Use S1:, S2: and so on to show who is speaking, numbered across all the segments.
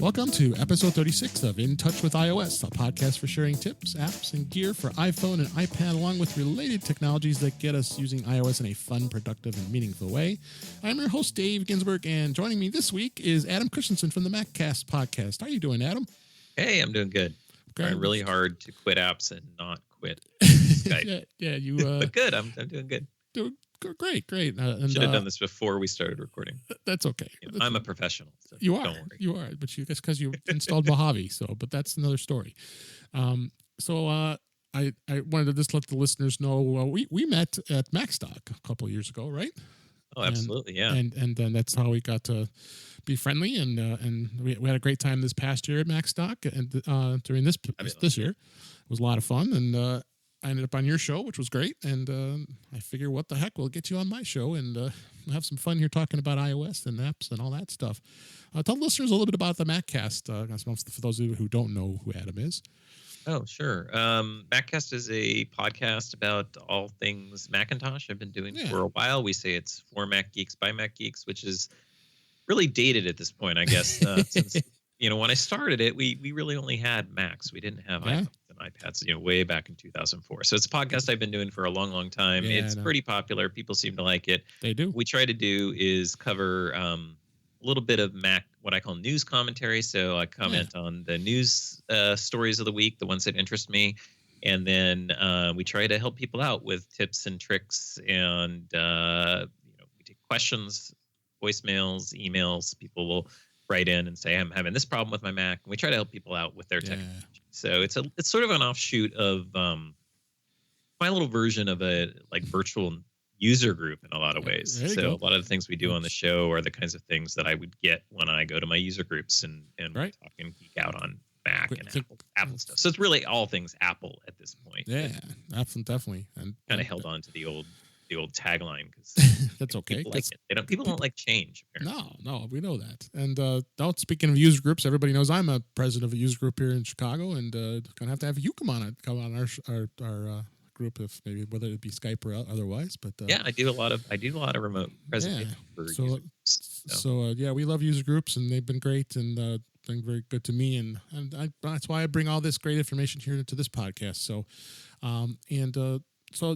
S1: Welcome to episode 36 of In Touch with iOS, a podcast for sharing tips, apps, and gear for iPhone and iPad, along with related technologies that get us using iOS in a fun, productive, and meaningful way. I'm your host, Dave Ginsburg, and joining me this week is Adam Christianson from the Maccast podcast. How are you doing, Adam?
S2: Hey, I'm doing good.
S1: Great.
S2: Trying really hard to quit apps and not quit Skype.
S1: you.
S2: But good. I'm doing good.
S1: Great.
S2: And should have done this before we started recording.
S1: That's okay.
S2: I'm a professional. So
S1: you are.
S2: Don't worry.
S1: You are, but that's because you installed Mojave. But that's another story. I wanted to just let the listeners know we met at Macstock a couple of years ago, right?
S2: Oh, absolutely, yeah.
S1: And then that's how we got to be friendly, and we had a great time this past year at Macstock, and during this year, it was a lot of fun, and I ended up on your show, which was great, and I figure, what the heck, we'll get you on my show, and we'll have some fun here talking about iOS and apps and all that stuff. Tell the listeners a little bit about the Maccast, for those of you who don't know who Adam is.
S2: Oh, sure. Maccast is a podcast about all things Macintosh. I've been doing for a while. We say it's for Mac Geeks by Mac Geeks, which is really dated at this point, I guess. Since when I started it, we really only had Macs. We didn't have iPhones and iPads, way back in 2004. So it's a podcast I've been doing for a long, long time. Yeah, it's pretty popular. People seem to like it.
S1: They do.
S2: What we try to do is cover a little bit of Mac, what I call news commentary. So I comment on the news stories of the week, the ones that interest me. And then we try to help people out with tips and tricks. And, we take questions, voicemails, emails. People will write in and say, I'm having this problem with my Mac. And we try to help people out with their technology. So it's sort of an offshoot of my little version of a virtual user group in a lot of ways. So a lot of the things we do on the show are the kinds of things that I would get when I go to my user groups and talk and geek out on Mac and Apple stuff. So it's really all things Apple at this point.
S1: Yeah, definitely. And
S2: kind of held on to the old tagline because
S1: that's okay.
S2: People don't like change. Apparently.
S1: No, we know that. And speaking of user groups, everybody knows I'm a president of a user group here in Chicago, and gonna have you come on our group, if maybe whether it be Skype or otherwise. But
S2: I do a lot of remote presentation for user groups.
S1: So we love user groups, and they've been great and been very good to me, and that's why I bring all this great information here to this podcast. So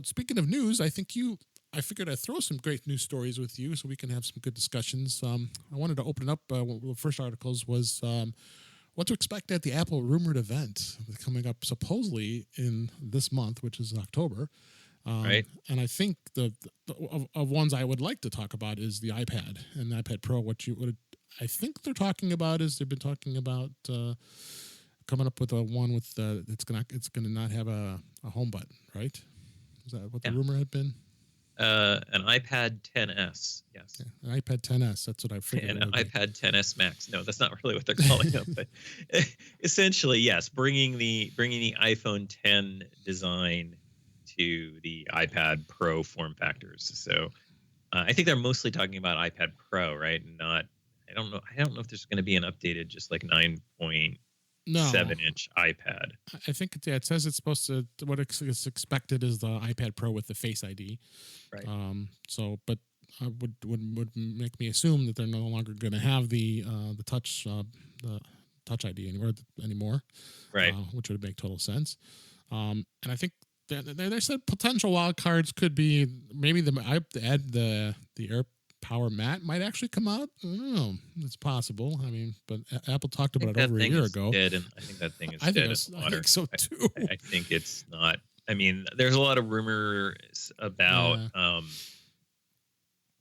S1: speaking of news, I figured I'd throw some great news stories with you so we can have some good discussions. I wanted to open up, one of the first articles was what to expect at the Apple rumored event coming up supposedly in this month, which is October.
S2: Right.
S1: And I think of ones I would like to talk about is the iPad and the iPad Pro. What I think they're talking about is they've been talking about coming up with a one with it's gonna not have a home button, right? Is that what the rumor had been?
S2: An iPad 10s, yes.
S1: Yeah, an iPad 10s, that's what I figured.
S2: And an iPad 10s Max. No, that's not really what they're calling them, but essentially, yes, bringing the iPhone 10 design to the iPad Pro form factors. So I think they're mostly talking about iPad Pro, right? I don't know if there's going to be an updated just like 9.7-inch iPad.
S1: I think it says it's supposed to. What is expected is the iPad Pro with the Face ID.
S2: Right.
S1: But would make me assume that they're no longer going to have the Touch ID anymore.
S2: Right.
S1: Which would make total sense. And I think they said potential wild cards could be maybe the Air Power Mat might actually come out. I don't know. It's possible. I mean, but Apple talked about it over a year ago.
S2: Dead, and I think that thing is dead in the water.
S1: I think so too.
S2: I think it's not. I mean, there's a lot of rumors about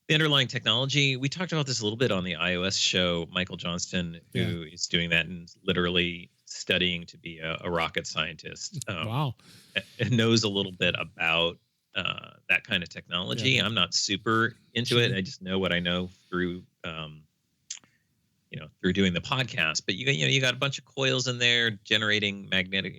S2: the underlying technology. We talked about this a little bit on the iOS show. Michael Johnston, who is doing that and literally studying to be a rocket scientist.
S1: Wow.
S2: And knows a little bit about that kind of technology. I'm not super into it. I just know what I know through through doing the podcast. But you got a bunch of coils in there generating not magnetic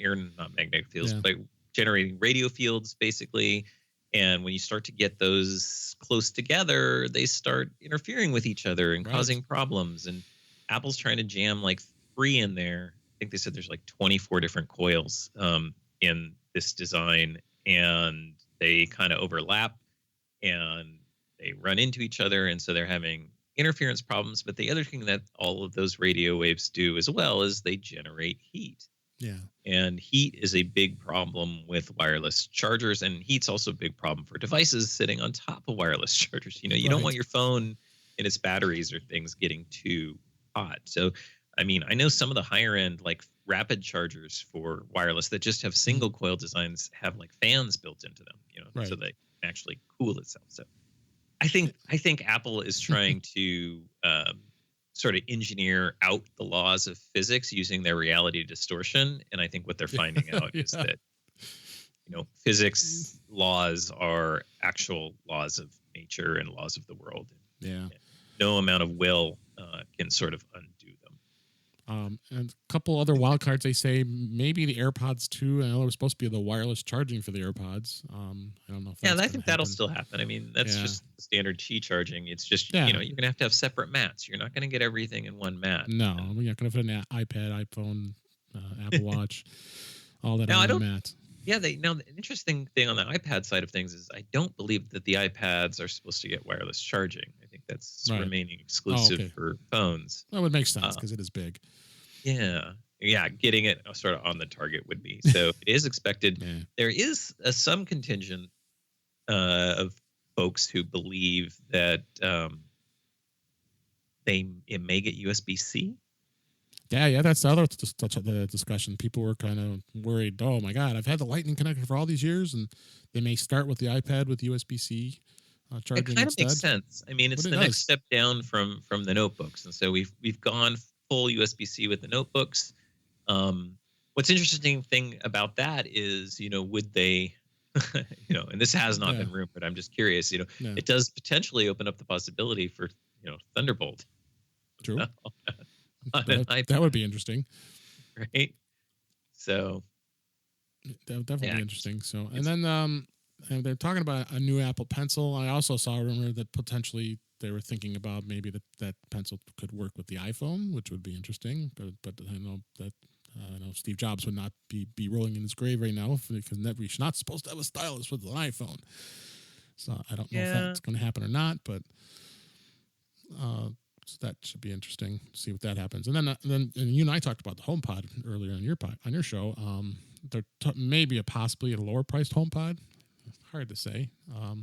S2: fields, but generating radio fields basically. And when you start to get those close together, they start interfering with each other and causing problems. And Apple's trying to jam like 3 in there. I think they said there's like 24 different coils in this design, and they kind of overlap and they run into each other. And so they're having interference problems. But the other thing that all of those radio waves do as well is they generate heat.
S1: Yeah.
S2: And heat is a big problem with wireless chargers, and heat's also a big problem for devices sitting on top of wireless chargers. You don't want your phone and its batteries or things getting too hot. So, I mean, I know some of the higher end, like rapid chargers for wireless that just have single coil designs have like fans built into them, so they can actually cool itself. So I think Apple is trying to sort of engineer out the laws of physics using their reality distortion. And I think what they're finding out is that, physics laws are actual laws of nature and laws of the world. And no amount of will can sort of undo them.
S1: And a couple other wild cards, they say maybe the AirPods 2. I know there's supposed to be the wireless charging for the AirPods. I don't know if that's
S2: I think that'll still happen. I mean, that's just standard Qi charging. It's just, you're going to have separate mats. You're not going to get everything in one mat.
S1: No, we're not going to put an iPad, iPhone, Apple Watch, all that on one mat.
S2: Yeah, the interesting thing on the iPad side of things is I don't believe that the iPads are supposed to get wireless charging. I think that's remaining exclusive for phones.
S1: That would make sense because it is big.
S2: Yeah, getting it sort of on the target would be. So it is expected. There is some contingent of folks who believe that it may get USB-C.
S1: Yeah, that's the other discussion. People were kind of worried. Oh my God, I've had the Lightning connector for all these years, and they may start with the iPad with USB-C charging instead.
S2: It kind of makes sense. I mean, it's the next step down from the notebooks, and so we've gone full USB-C with the notebooks. What's interesting thing about that is, would they, and this has not been rumored. I'm just curious. It does potentially open up the possibility for Thunderbolt.
S1: True. That would be interesting,
S2: right? So
S1: that would definitely be interesting. So, and then and they're talking about a new Apple Pencil. I also saw a rumor that potentially they were thinking about maybe that pencil could work with the iPhone, which would be interesting. But I know that Steve Jobs would not be rolling in his grave right now because we're not supposed to have a stylus with an iPhone. So I don't know if that's going to happen or not, but. So that should be interesting to see what that happens. And then you and I talked about the HomePod earlier on your show. There maybe possibly a lower priced HomePod. It's hard to say. I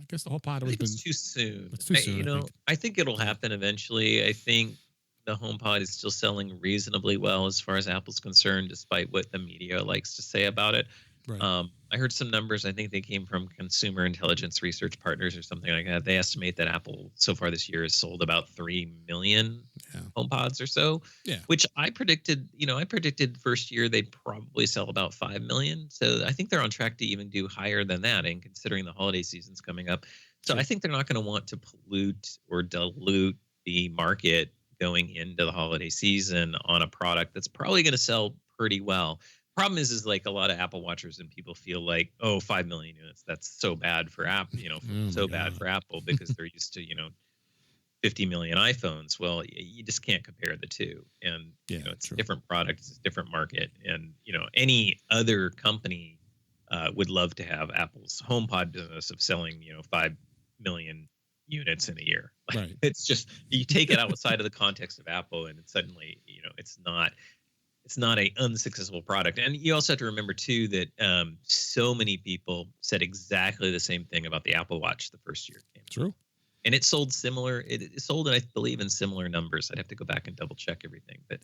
S1: guess the HomePod has been
S2: too soon.
S1: It's too soon.
S2: I think it'll happen eventually. I think the HomePod is still selling reasonably well as far as Apple's concerned, despite what the media likes to say about it.
S1: Right.
S2: I heard some numbers. I think they came from Consumer Intelligence Research Partners or something like that. They estimate that Apple so far this year has sold about 3 million HomePods or so, which I predicted, first year they'd probably sell about 5 million. So I think they're on track to even do higher than that. And considering the holiday season's coming up. So I think they're not going to want to pollute or dilute the market going into the holiday season on a product that's probably going to sell pretty well. Problem is like a lot of Apple watchers and people feel like, 5 million units, that's so bad for Apple, bad for Apple because they're used to, 50 million iPhones. Well, you just can't compare the two. And, it's a different product, it's a different market. And, any other company would love to have Apple's HomePod business of selling, 5 million units in a year.
S1: Right.
S2: It's just, you take it outside of the context of Apple and it's suddenly, it's not a unsuccessful product. And you also have to remember too that so many people said exactly the same thing about the Apple Watch the first year it came.
S1: True.
S2: And it sold similar. It sold, I believe, in similar numbers. I'd have to go back and double check everything. But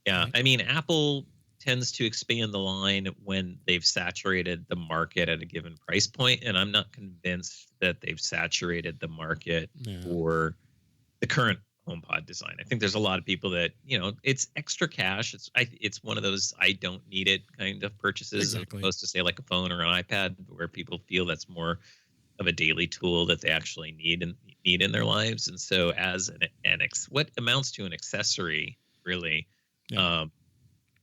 S2: I mean, Apple tends to expand the line when they've saturated the market at a given price point. And I'm not convinced that they've saturated the market for the current HomePod design. I think there's a lot of people that, it's extra cash. It's one of those I don't need it kind of purchases, as opposed to say like a phone or an iPad, where people feel that's more of a daily tool that they actually need in their lives. And so as what amounts to an accessory really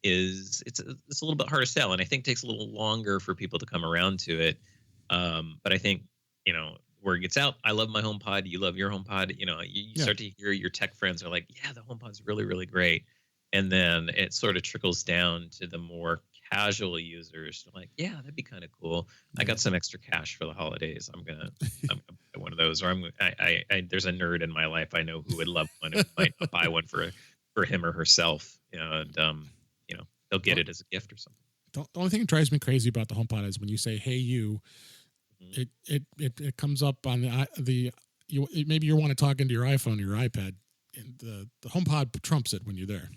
S2: is it's a little bit hard to sell, and I think takes a little longer for people to come around to it. But I think, word gets out. I love my HomePod. You love your HomePod. You start to hear your tech friends are like, yeah, the HomePod's really, really great. And then it sort of trickles down to the more casual users, like, yeah, that'd be kind of cool. I got some extra cash for the holidays. I'm gonna buy one of those. Or there's a nerd in my life I know who would love one and might not buy one for him or herself. And they'll get it as a gift or something.
S1: The only thing that drives me crazy about the HomePod is when you say "Hey you," it comes up on maybe you want to talk into your iPhone or your iPad, and the HomePod trumps it when you're there.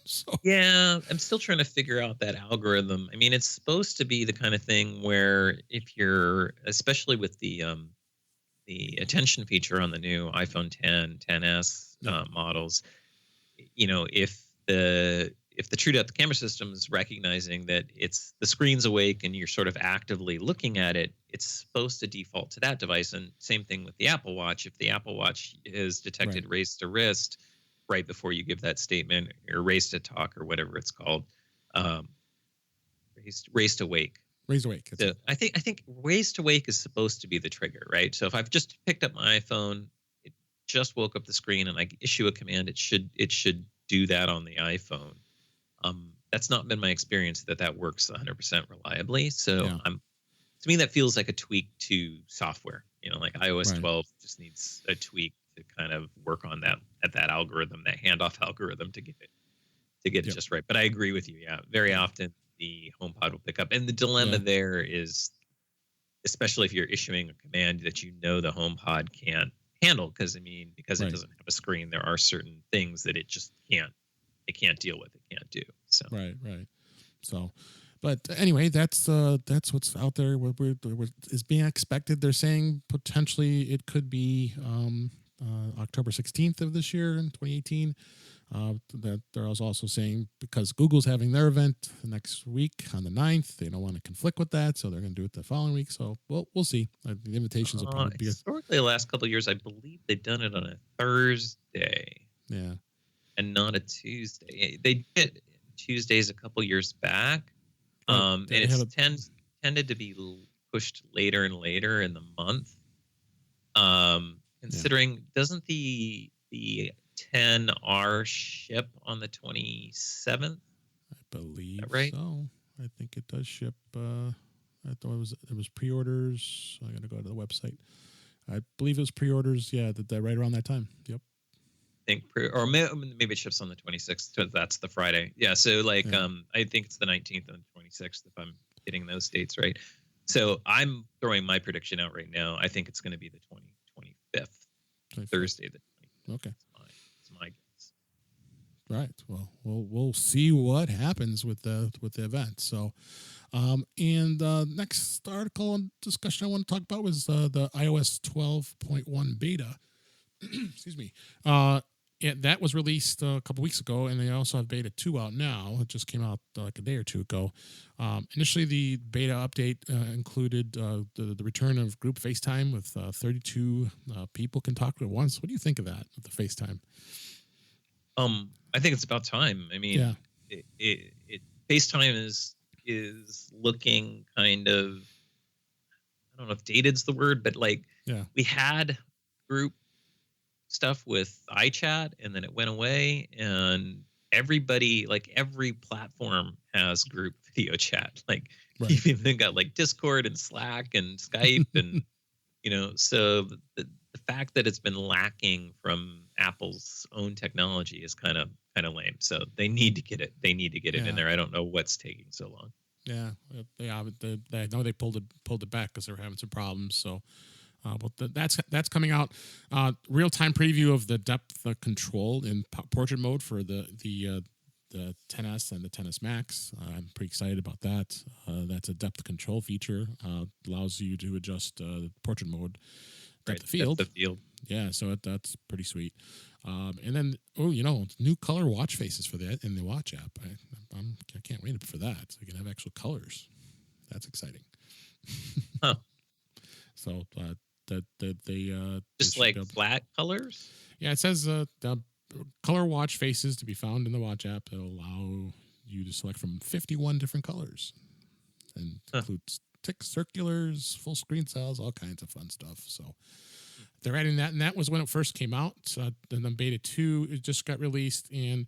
S1: So
S2: yeah, I'm still trying to figure out that algorithm. I mean, it's supposed to be the kind of thing where if you're, especially with the attention feature on the new iPhone 10, 10s models, if the true depth camera system is recognizing that it's the screen's awake and you're sort of actively looking at it, it's supposed to default to that device. And same thing with the Apple Watch. If the Apple Watch is detected raise to wrist right before you give that statement, or raise to talk, or whatever it's called, raise to wake.
S1: Raise to wake.
S2: So I think raise to wake is supposed to be the trigger, right? So if I've just picked up my iPhone, it just woke up the screen, and I issue a command, it should do that on the iPhone. That's not been my experience that works 100% reliably. So to me, that feels like a tweak to software. Like iOS 12 just needs a tweak to kind of work on that algorithm, that handoff algorithm, to get it just right. But I agree with you. Yeah, very often the HomePod will pick up, and the dilemma there is, especially if you're issuing a command that the HomePod can't handle, because it doesn't have a screen. There are certain things that it just can't. It can't deal with. It can't do. So
S1: right. So, but anyway, that's what's out there. What is being expected. They're saying potentially it could be October 16th of this year in 2018. That they're also saying, because Google's having their event next week on the 9th, they don't want to conflict with that, so they're going to do it the following week. So we'll see. The invitations will probably be
S2: historically the last couple of years. I believe they've done it on a Thursday.
S1: Yeah.
S2: And not a Tuesday. They did Tuesdays a couple years back, and it's tended to be pushed later and later in the month. Considering doesn't the 10R ship on the 27th?
S1: I believe
S2: right?
S1: So. I think it does ship. I thought it was pre-orders. I got to go to the website. I believe it was pre-orders. Yeah, that right around that time. Yep.
S2: Or maybe it ships on the 26th. So that's the Friday. Yeah. So I think it's the 19th and the 26th, if I'm getting those dates right. So I'm throwing my prediction out right now. I think it's going to be the 25th, Thursday the 25th.
S1: Okay.
S2: That's my guess.
S1: Right. Well, we'll see what happens with the event. So, next article and discussion I want to talk about was the iOS 12.1 beta. Excuse me. That was released a couple weeks ago, and they also have beta 2 out now. It just came out like a day or two ago. Initially, the beta update included the return of group FaceTime with 32 people can talk at once. What do you think of that, with the FaceTime?
S2: I think it's about time. I mean, FaceTime is looking kind of, I don't know if dated's the word, but we had group stuff with iChat, and then it went away, and everybody, every platform has group video chat. You've even got Discord and Slack and Skype, and so the fact that it's been lacking from Apple's own technology is kind of lame. So they need to get it. They need to get it in there. I don't know what's taking so long.
S1: Yeah, I know they pulled it back because they were having some problems. So. But that's coming out. Real-time preview of the depth control in portrait mode for the 10s and the 10s Max. I'm pretty excited about that. That's a depth control feature. Allows you to adjust portrait mode depth of field.
S2: Depth of field.
S1: Yeah, so that's pretty sweet. And then new color watch faces for that in the watch app. I can't wait for that. So you can have actual colors. That's exciting.
S2: Huh.
S1: So that they
S2: just like flat colors.
S1: Yeah, it says the color watch faces to be found in the watch app that allow you to select from 51 different colors, and includes tick circulars, full screen styles, all kinds of fun stuff. So they're adding that, and that was when it first came out. And then beta 2 it just got released, and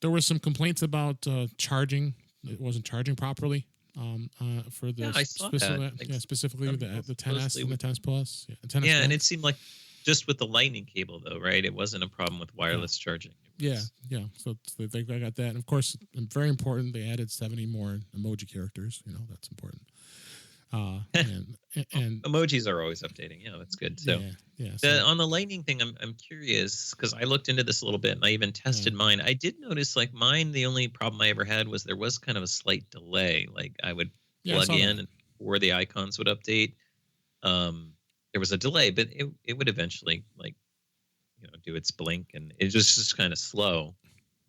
S1: there were some complaints about charging it wasn't charging properly. For the
S2: Yeah, I saw that. Like
S1: specifically
S2: some people
S1: the 10s
S2: supposedly
S1: and the
S2: would.
S1: 10s Plus, yeah, the 10s
S2: Yeah, and it
S1: Max.
S2: seemed like just with the lightning cable though, right? It wasn't a problem with
S1: Yeah,
S2: wireless charging. It
S1: yeah,
S2: was
S1: yeah. So they got that, and of course, very important. They added 70 more emoji characters. That's important. And
S2: emojis are always updating. Yeah, that's good. So
S1: yeah. So
S2: on the lightning thing, I'm curious because I looked into this a little bit and I even
S1: yeah,
S2: tested mine. I did notice like mine, the only problem I ever had was there was kind of a slight delay. Like I would
S1: yeah. I
S2: plug
S1: saw that.
S2: in and before the icons would update, there was a delay, but it would eventually like do its blink, and it was just kind of slow.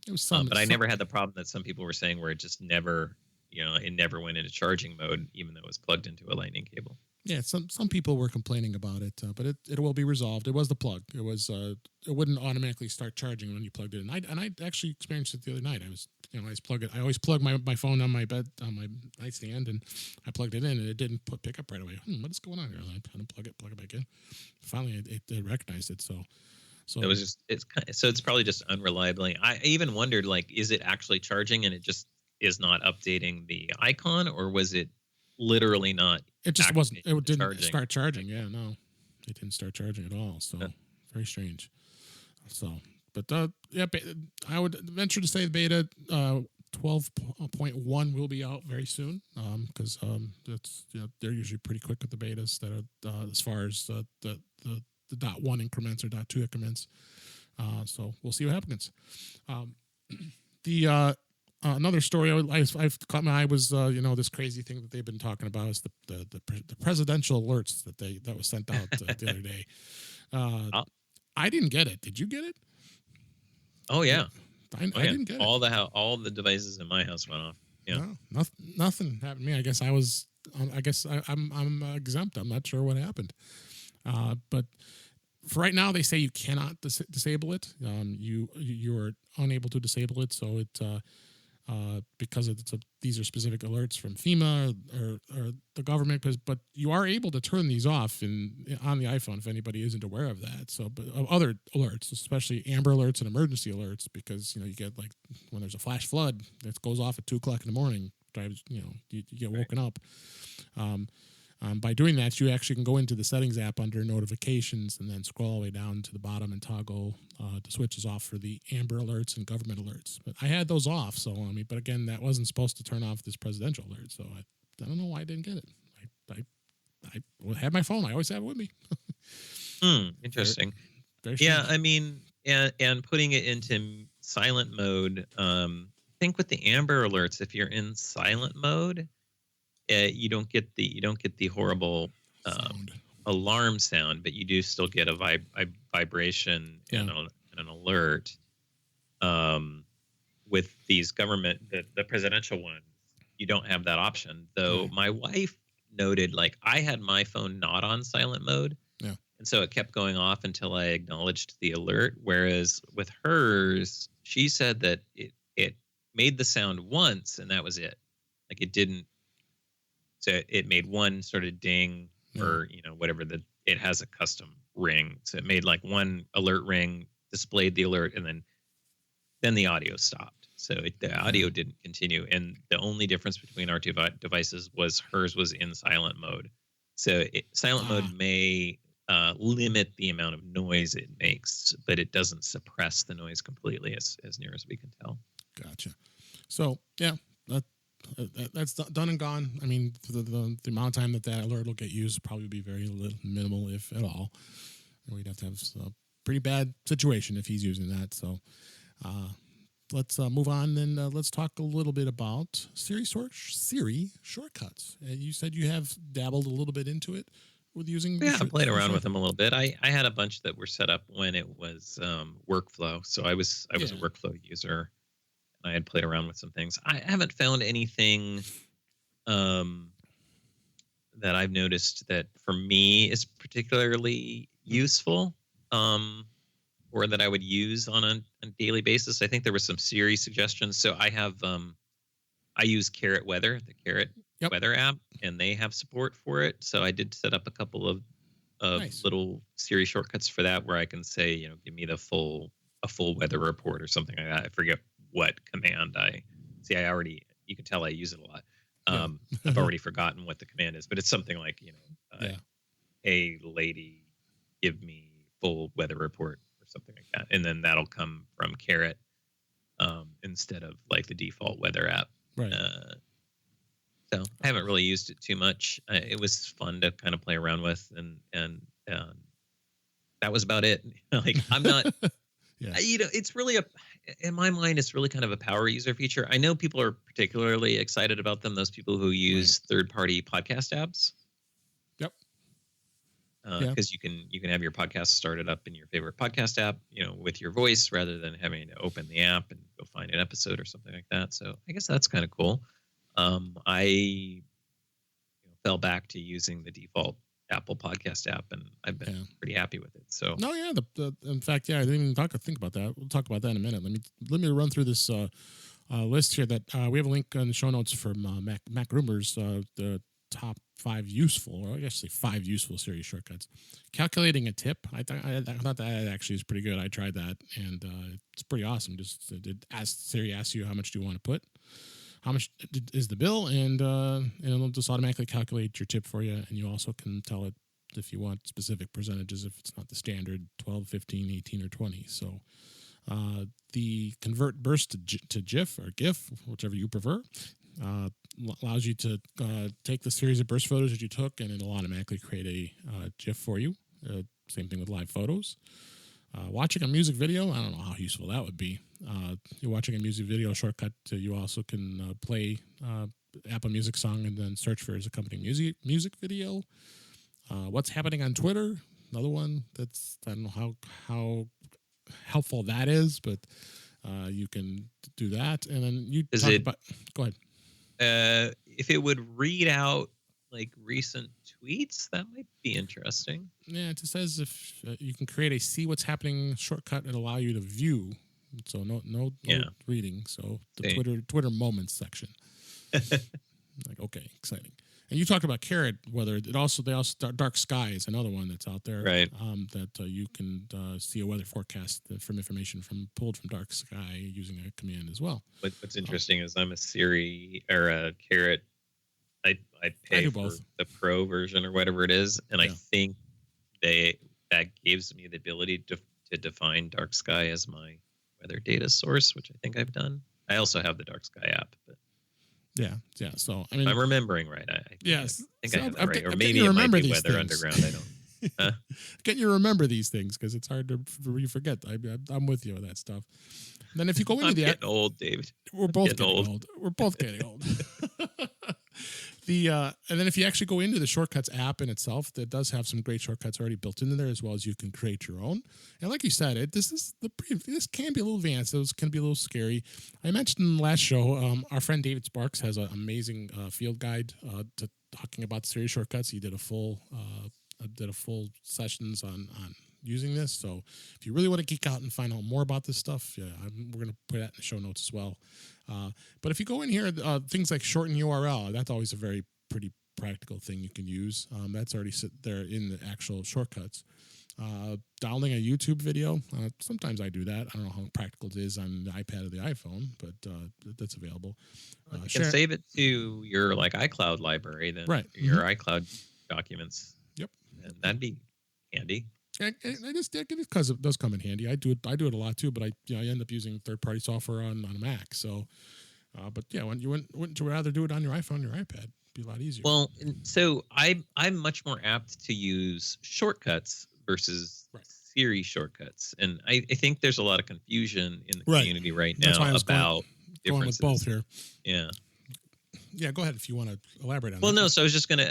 S1: It was
S2: But I never had the problem that some people were saying where it just never, it never went into charging mode, even though it was plugged into a lightning cable.
S1: Yeah, some people were complaining about it, but it will be resolved. It was the plug. It was it wouldn't automatically start charging when you plugged it in. I actually experienced it the other night. I always plug my phone on my bed on my nightstand, and I plugged it in, and it didn't pick up right away. What is going on here? I unplug it, plug it back in. Finally, it recognized it. So
S2: it was just it's probably just unreliable. I even wondered like, is it actually charging and it just is not updating the icon, or was it literally not?
S1: It just wasn't. It didn't
S2: charging.
S1: Start charging. Yeah, no, it didn't start charging at all. So very strange. So, but yeah, I would venture to say the beta 12.1 will be out very soon. Because that's they're usually pretty quick with the betas that are as far as the .1 increments or .2 increments. So we'll see what happens. The another story I've caught my eye was this crazy thing that they've been talking about is the presidential alerts that was sent out the other day. I didn't get it. Did you get it?
S2: Oh yeah,
S1: I didn't get it.
S2: All the devices in my house went off. Yeah,
S1: no, nothing happened to me. I guess I'm exempt. I'm not sure what happened. But for right now, they say you cannot disable it. You're unable to disable it. So it because these are specific alerts from FEMA or the government. But you are able to turn these off on the iPhone if anybody isn't aware of that. So, but other alerts, especially Amber Alerts and emergency alerts, because you get like when there's a flash flood that goes off at 2:00 in the morning, drives you get woken up. By doing that, you actually can go into the settings app under notifications and then scroll all the way down to the bottom and toggle the switches off for the Amber Alerts and government alerts. But I had those off, so but again, that wasn't supposed to turn off this presidential alert. So I don't know why I didn't get it. I had my phone. I always have it with me.
S2: Interesting.
S1: Very
S2: yeah, I mean, and putting it into silent mode. I think with the Amber Alerts, if you're in silent mode, you don't get the horrible alarm sound, but you do still get a vibration and an alert. With these the presidential ones, you don't have that option. Though my wife noted, like I had my phone not on silent mode, and so it kept going off until I acknowledged the alert. Whereas with hers, she said that it made the sound once and that was it. Like it didn't. So it made one sort of ding or, whatever it has a custom ring. So it made like one alert ring, displayed the alert, and then the audio stopped. So the audio didn't continue. And the only difference between our two devices was hers was in silent mode. So silent mode may limit the amount of noise it makes, but it doesn't suppress the noise completely as near as we can tell.
S1: Gotcha. So, yeah, that's done and gone. I mean, the amount of time that alert will get used will probably be very minimal, if at all. And we'd have to have a pretty bad situation if he's using that. So let's move on and let's talk a little bit about Siri shortcuts. You said you have dabbled a little bit into it with using.
S2: Yeah, I played around with them a little bit. I had a bunch that were set up when it was workflow. So I was a workflow user. I had played around with some things. I haven't found anything that I've noticed that for me is particularly useful or that I would use on a daily basis. I think there were some Siri suggestions. So I have I use Carrot Weather, the Carrot Weather app, and they have support for it. So I did set up a couple of little Siri shortcuts for that where I can say, give me a full weather report or something like that. I forget what command I already you can tell I use it a lot.
S1: Yeah.
S2: I've already forgotten what the command is, but it's something like,
S1: Yeah.
S2: hey, lady, give me full weather report or something like that. And then that'll come from Carrot instead of like the default weather app.
S1: Right.
S2: So I haven't really used it too much. It was fun to kind of play around with, and that was about it. Like I'm not,
S1: Yeah.
S2: it's really in my mind, it's really kind of a power user feature. I know people are particularly excited about them. Those people who use third-party podcast apps.
S1: Yep.
S2: Because you can have your podcast started up in your favorite podcast app, with your voice rather than having to open the app and go find an episode or something like that. So I guess that's kind of cool. I fell back to using the default Apple Podcast app, and I've been pretty happy with it. So
S1: no, yeah. In fact, I didn't even think about that. We'll talk about that in a minute. Let me run through this list here. That we have a link in the show notes from Mac Rumors. The top 5 useful, or I guess 5 useful Siri shortcuts. Calculating a tip. I thought that actually is pretty good. I tried that, and it's pretty awesome. Just Siri asks you how much do you want to put. How much is the bill, and it'll just automatically calculate your tip for you, and you also can tell it if you want specific percentages, if it's not the standard 12, 15, 18, or 20. So the convert burst to GIF or GIF, whichever you prefer, allows you to take the series of burst photos that you took, and it'll automatically create a GIF for you. Same thing with live photos. Watching a music video, I don't know how useful that would be. You're watching a music video shortcut. You also can play Apple Music song and then search for its accompanying music video. What's happening on Twitter? Another one that's, I don't know how helpful that is, but you can do that. And then go ahead.
S2: If it would read out like recent tweets, that might be interesting.
S1: Yeah, it just says if you can create a see what's happening shortcut and allow you to view. So no reading. So the Twitter moments section. Like, okay, exciting. And you talked about Carrot, they also Dark Sky is another one that's out there,
S2: right?
S1: That you can see a weather forecast from information pulled from Dark Sky using a command as well.
S2: What's interesting is I'm a Siri or a Carrot. I pay for the Pro version or whatever it is, and I think that gives me the ability to define Dark Sky as my weather data source, which I think I've done. I also have the Dark Sky app, but
S1: yeah. So I mean,
S2: I'm remembering right. I think I have it right, or maybe
S1: it
S2: might be
S1: Weather
S2: things. Underground. I don't.
S1: Get you to remember these things because it's hard to forget. I'm with you with that stuff. And then if you go into
S2: getting old, David.
S1: We're both getting old. We're both getting old. And then if you actually go into the Shortcuts app in itself, that does have some great shortcuts already built into there, as well as you can create your own. And like you said, this can be a little advanced. This can be a little scary. I mentioned in the last show, our friend David Sparks has an amazing field guide to talking about Siri shortcuts. He did a full sessions on using this. So if you really want to geek out and find out more about this stuff, we're going to put that in the show notes as well. But if you go in here, things like shorten URL, that's always a pretty practical thing you can use. That's already sit there in the actual shortcuts. Downloading a YouTube video, sometimes I do that. I don't know how practical it is on the iPad or the iPhone, but that's available.
S2: You can save it to your iCloud library, then your iCloud documents.
S1: Yep,
S2: and that'd be handy.
S1: Because it does come in handy. I do it a lot too, but I end up using third-party software on a Mac. So, but yeah, wouldn't you rather do it on your iPhone or your iPad? It'd be a lot easier.
S2: Well, so I'm much more apt to use shortcuts versus Siri shortcuts, and I think there's a lot of confusion in the community right now about differences.
S1: Going with both here.
S2: Yeah.
S1: Yeah, go ahead if you want to elaborate on that.
S2: Well, no, so I was just gonna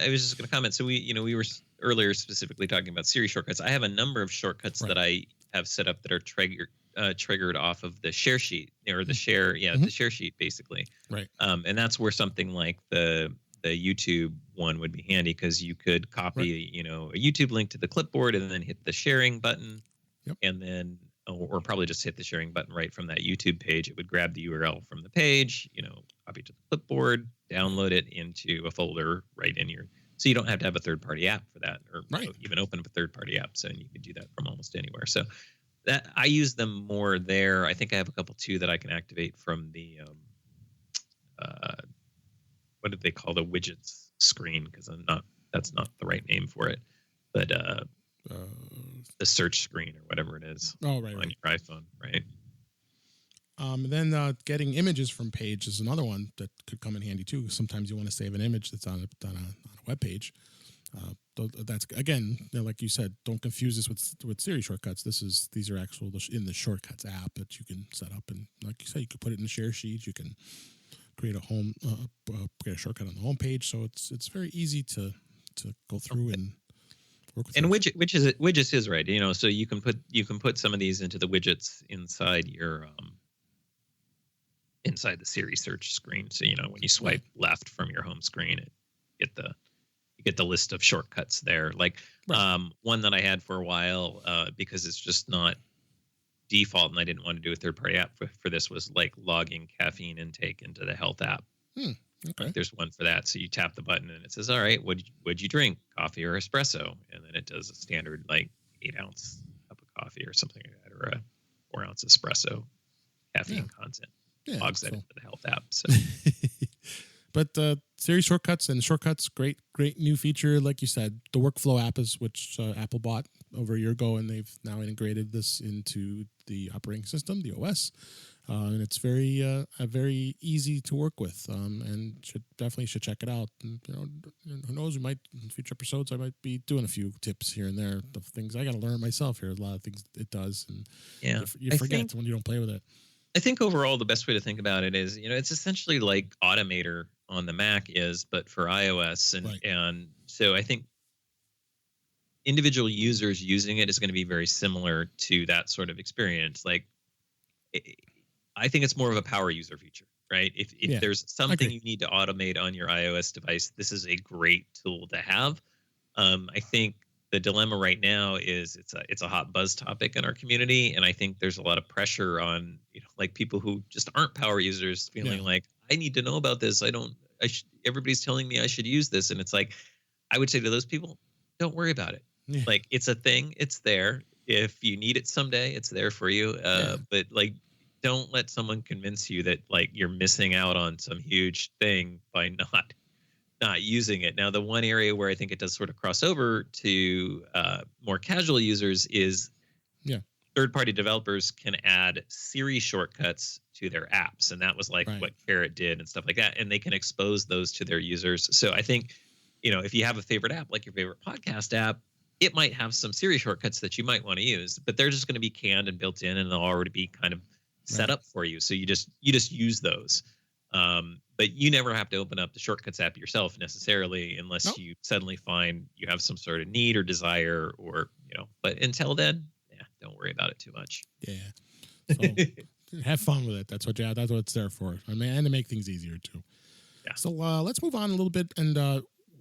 S2: comment. So we were earlier specifically talking about Siri shortcuts. I have a number of shortcuts that I have set up that are triggered off of the share sheet or the share, the share sheet basically.
S1: Right.
S2: And that's where something like the YouTube one would be handy because you could copy a YouTube link to the clipboard and then hit the sharing button, and then or probably just hit the sharing button right from that YouTube page. It would grab the URL from the page, copy it to the clipboard, download it into a folder right in your. So you don't have to have a third-party app for that, or even open up a third-party app. So you can do that from almost anywhere. So that I use them more there. I think I have a couple too that I can activate from the what did they call the widgets screen? Because that's not the right name for it, but the search screen or whatever it is
S1: Oh, right,
S2: on
S1: right.
S2: your iPhone, right?
S1: Then getting images from page is another one that could come in handy too. Sometimes you want to save an image that's on a web page. That's again, like you said, don't confuse this with Siri shortcuts. These are actual in the shortcuts app that you can set up, and like you say, you can put it in the share sheet. You can create create a shortcut on the home page. So it's very easy to go through and work with.
S2: And widgets is right. So you can put some of these into the widgets inside your inside the Siri search screen. So when you swipe left from your home screen, you get the list of shortcuts there. Like one that I had for a while because it's just not default, and I didn't want to do a third-party app for this, was like logging caffeine intake into the health app.
S1: Okay.
S2: Like there's one for that. So you tap the button and it says, all right, what'd you drink? Coffee or espresso? And then it does a standard like 8-ounce cup of coffee or something like that, or a 4-ounce espresso caffeine content. Logs that into the health app. So.
S1: But Siri shortcuts, great new feature. Like you said, the workflow app is which Apple bought over a year ago, and they've now integrated this into the operating system, the OS, and it's very easy to work with, and definitely should check it out. And, who knows? We might in future episodes I might be doing a few tips here and there of things I got to learn myself here. A lot of things it does, and you forget when you don't play with it.
S2: I think overall the best way to think about it is, it's essentially like Automator on the Mac is, but for iOS. And so I think individual users using it is going to be very similar to that sort of experience. Like, I think it's more of a power user feature, right? If there's something you need to automate on your iOS device, this is a great tool to have. I think the dilemma right now is it's a hot buzz topic in our community, and I think there's a lot of pressure on like people who just aren't power users feeling like, I need to know about this. Everybody's telling me I should use this, and it's like, I would say to those people, don't worry about it. Like, it's a thing, it's there. If you need it someday, it's there for you. But like, don't let someone convince you that like you're missing out on some huge thing by not using it. Now, the one area where I think it does sort of cross over to more casual users is third-party developers can add Siri shortcuts to their apps, and that was like what Carrot did and stuff like that, and they can expose those to their users. So I think, if you have a favorite app, like your favorite podcast app, it might have some Siri shortcuts that you might want to use, but they're just going to be canned and built in, and they'll already be kind of set up for you. So you just use those. But you never have to open up the shortcuts app yourself necessarily, unless you suddenly find you have some sort of need or desire, or but until then, don't worry about it too much.
S1: So have fun with it. That's what it's there for. I mean, and to make things easier too. So let's move on a little bit. And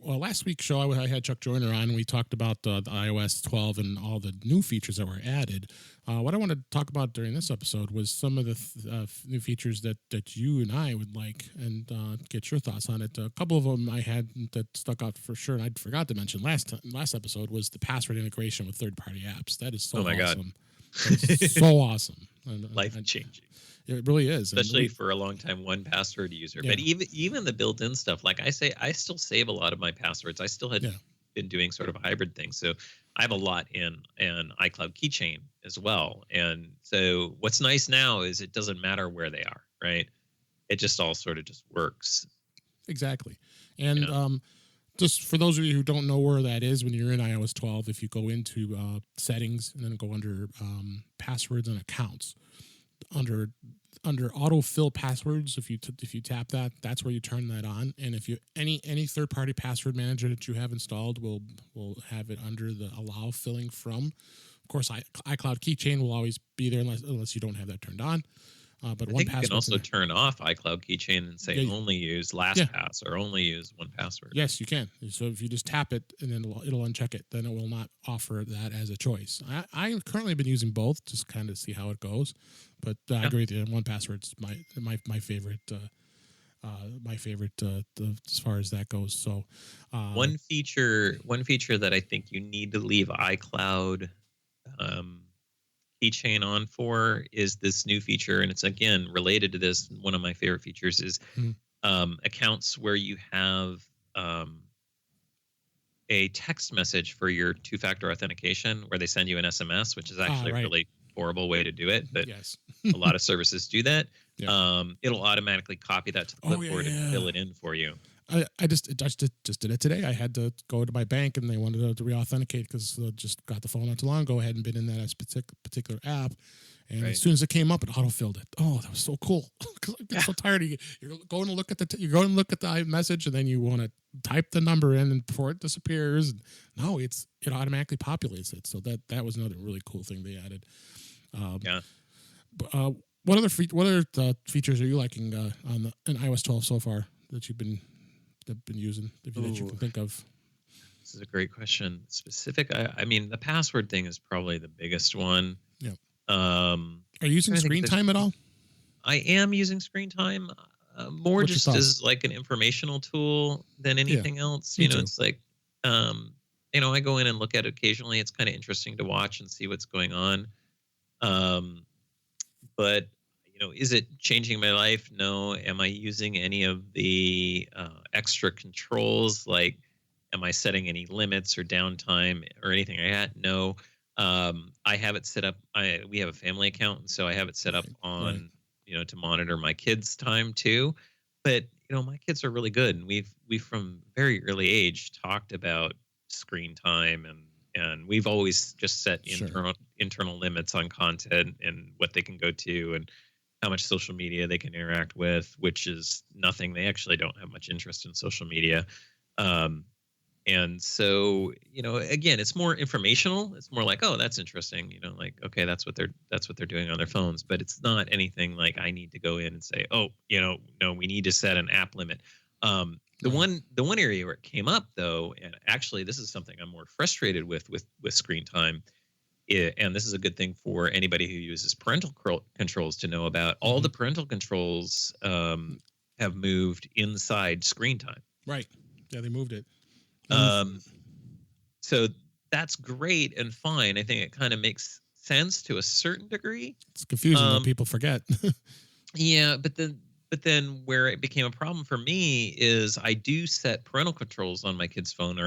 S1: last week's show, I had Chuck Joyner on, and we talked about the iOS 12 and all the new features that were added. What I wanted to talk about during this episode was some of the new features that you and I would like, and get your thoughts on it. A couple of them I had that stuck out for sure, and I forgot to mention last episode, was the password integration with third-party apps. That is so awesome. God. That is so awesome.
S2: Life-changing.
S1: It really is,
S2: especially for a long time 1Password user. But even the built-in stuff, like I say, I still save a lot of my passwords. I still had been doing sort of a hybrid thing, so I have a lot in iCloud Keychain as well. And so what's nice now is it doesn't matter where they are, right? It just all sort of just works.
S1: Exactly. And just for those of you who don't know where that is, when you're in iOS 12, if you go into settings and then go under passwords and accounts, under autofill passwords, if you tap that, that's where you turn that on. And if you any third-party password manager that you have installed will have it under the allow filling from. Of course, iCloud Keychain will always be there unless you don't have that turned on. But
S2: I think you can also turn off iCloud Keychain and say only use LastPass or only use 1Password.
S1: Yes, you can. So if you just tap it and then it'll uncheck it, then it will not offer that as a choice. I currently been using both, just kind of see how it goes. But I agree with you. 1Password's my favorite. My favorite as far as that goes. So
S2: one feature that I think you need to leave iCloud Keychain on for is this new feature, and it's again related to this. One of my favorite features is accounts where you have a text message for your two-factor authentication, where they send you an SMS, which is actually a
S1: Right.
S2: really horrible way to do it, but
S1: Yes.
S2: a lot of services do that.
S1: Yeah.
S2: It'll automatically copy that to the
S1: Oh yeah,
S2: clipboard and
S1: yeah.
S2: fill it in for you.
S1: I just did it today. I had to go to my bank and they wanted to re-authenticate because I just got the phone not too long ago. I hadn't been in that particular app. And
S2: Right.
S1: as soon as it came up, it auto-filled it. Oh, that was so cool. Because I get so tired. You're going to look at you're going to look at the message, and then you want to type the number in, and before it disappears, no, it automatically populates it. So that was another really cool thing they added.
S2: Yeah.
S1: What other features are you liking in iOS 12 so far that you've been using that you can think of?
S2: This is a great question. Specific, I mean, the password thing is probably the biggest one.
S1: Yeah.
S2: Are
S1: you using screen time at all?
S2: I am using screen time more just as like an informational tool than anything else. You know, it's like, I go in and look at it occasionally. It's kind of interesting to watch and see what's going on. But is it changing my life? No. Am I using any of the extra controls? Like, am I setting any limits or downtime or anything like that? No. I have it set up. We have a family account, and so I have it set up on, to monitor my kids' time too. But my kids are really good, and we've from very early age talked about screen time, and we've always just set internal limits on content and what they can go to and how much social media they can interact with, which is nothing. They actually don't have much interest in social media. And so, again, it's more informational. It's more like, oh, that's interesting. Like, okay, that's what they're doing on their phones, but it's not anything like I need to go in and say, oh, no, we need to set an app limit. The one area where it came up though, and actually this is something I'm more frustrated with screen time. And this is a good thing for anybody who uses parental controls to know about. All the parental controls have moved inside screen time.
S1: Right. Yeah, they moved it.
S2: So that's great and fine. I think it kind of makes sense to a certain degree.
S1: It's confusing when people forget.
S2: Yeah, but then where it became a problem for me is I do set parental controls on my kids' phones,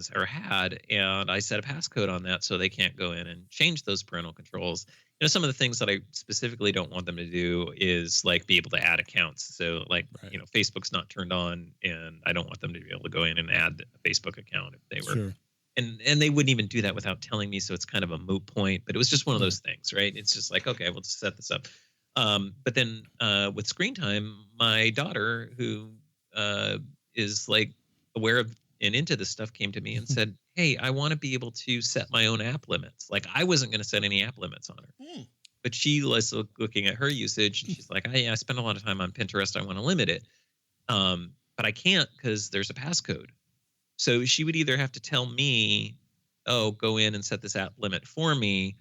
S2: and I set a passcode on that so they can't go in and change those parental controls. Some of the things that I specifically don't want them to do is like be able to add accounts. So like, Facebook's not turned on, and I don't want them to be able to go in and add a Facebook account if they were.
S1: Sure.
S2: And they wouldn't even do that without telling me. So it's kind of a moot point, but it was just one of those things, right? It's just like, okay, we'll just set this up. But then with screen time, my daughter, who is like aware of and into this stuff, came to me and said, hey, I want to be able to set my own app limits. Like, I wasn't going to set any app limits on her. But she was looking at her usage, and she's like, I spend a lot of time on Pinterest. I want to limit it. But I can't because there's a passcode. So she would either have to tell me, oh, go in and set this app limit for me,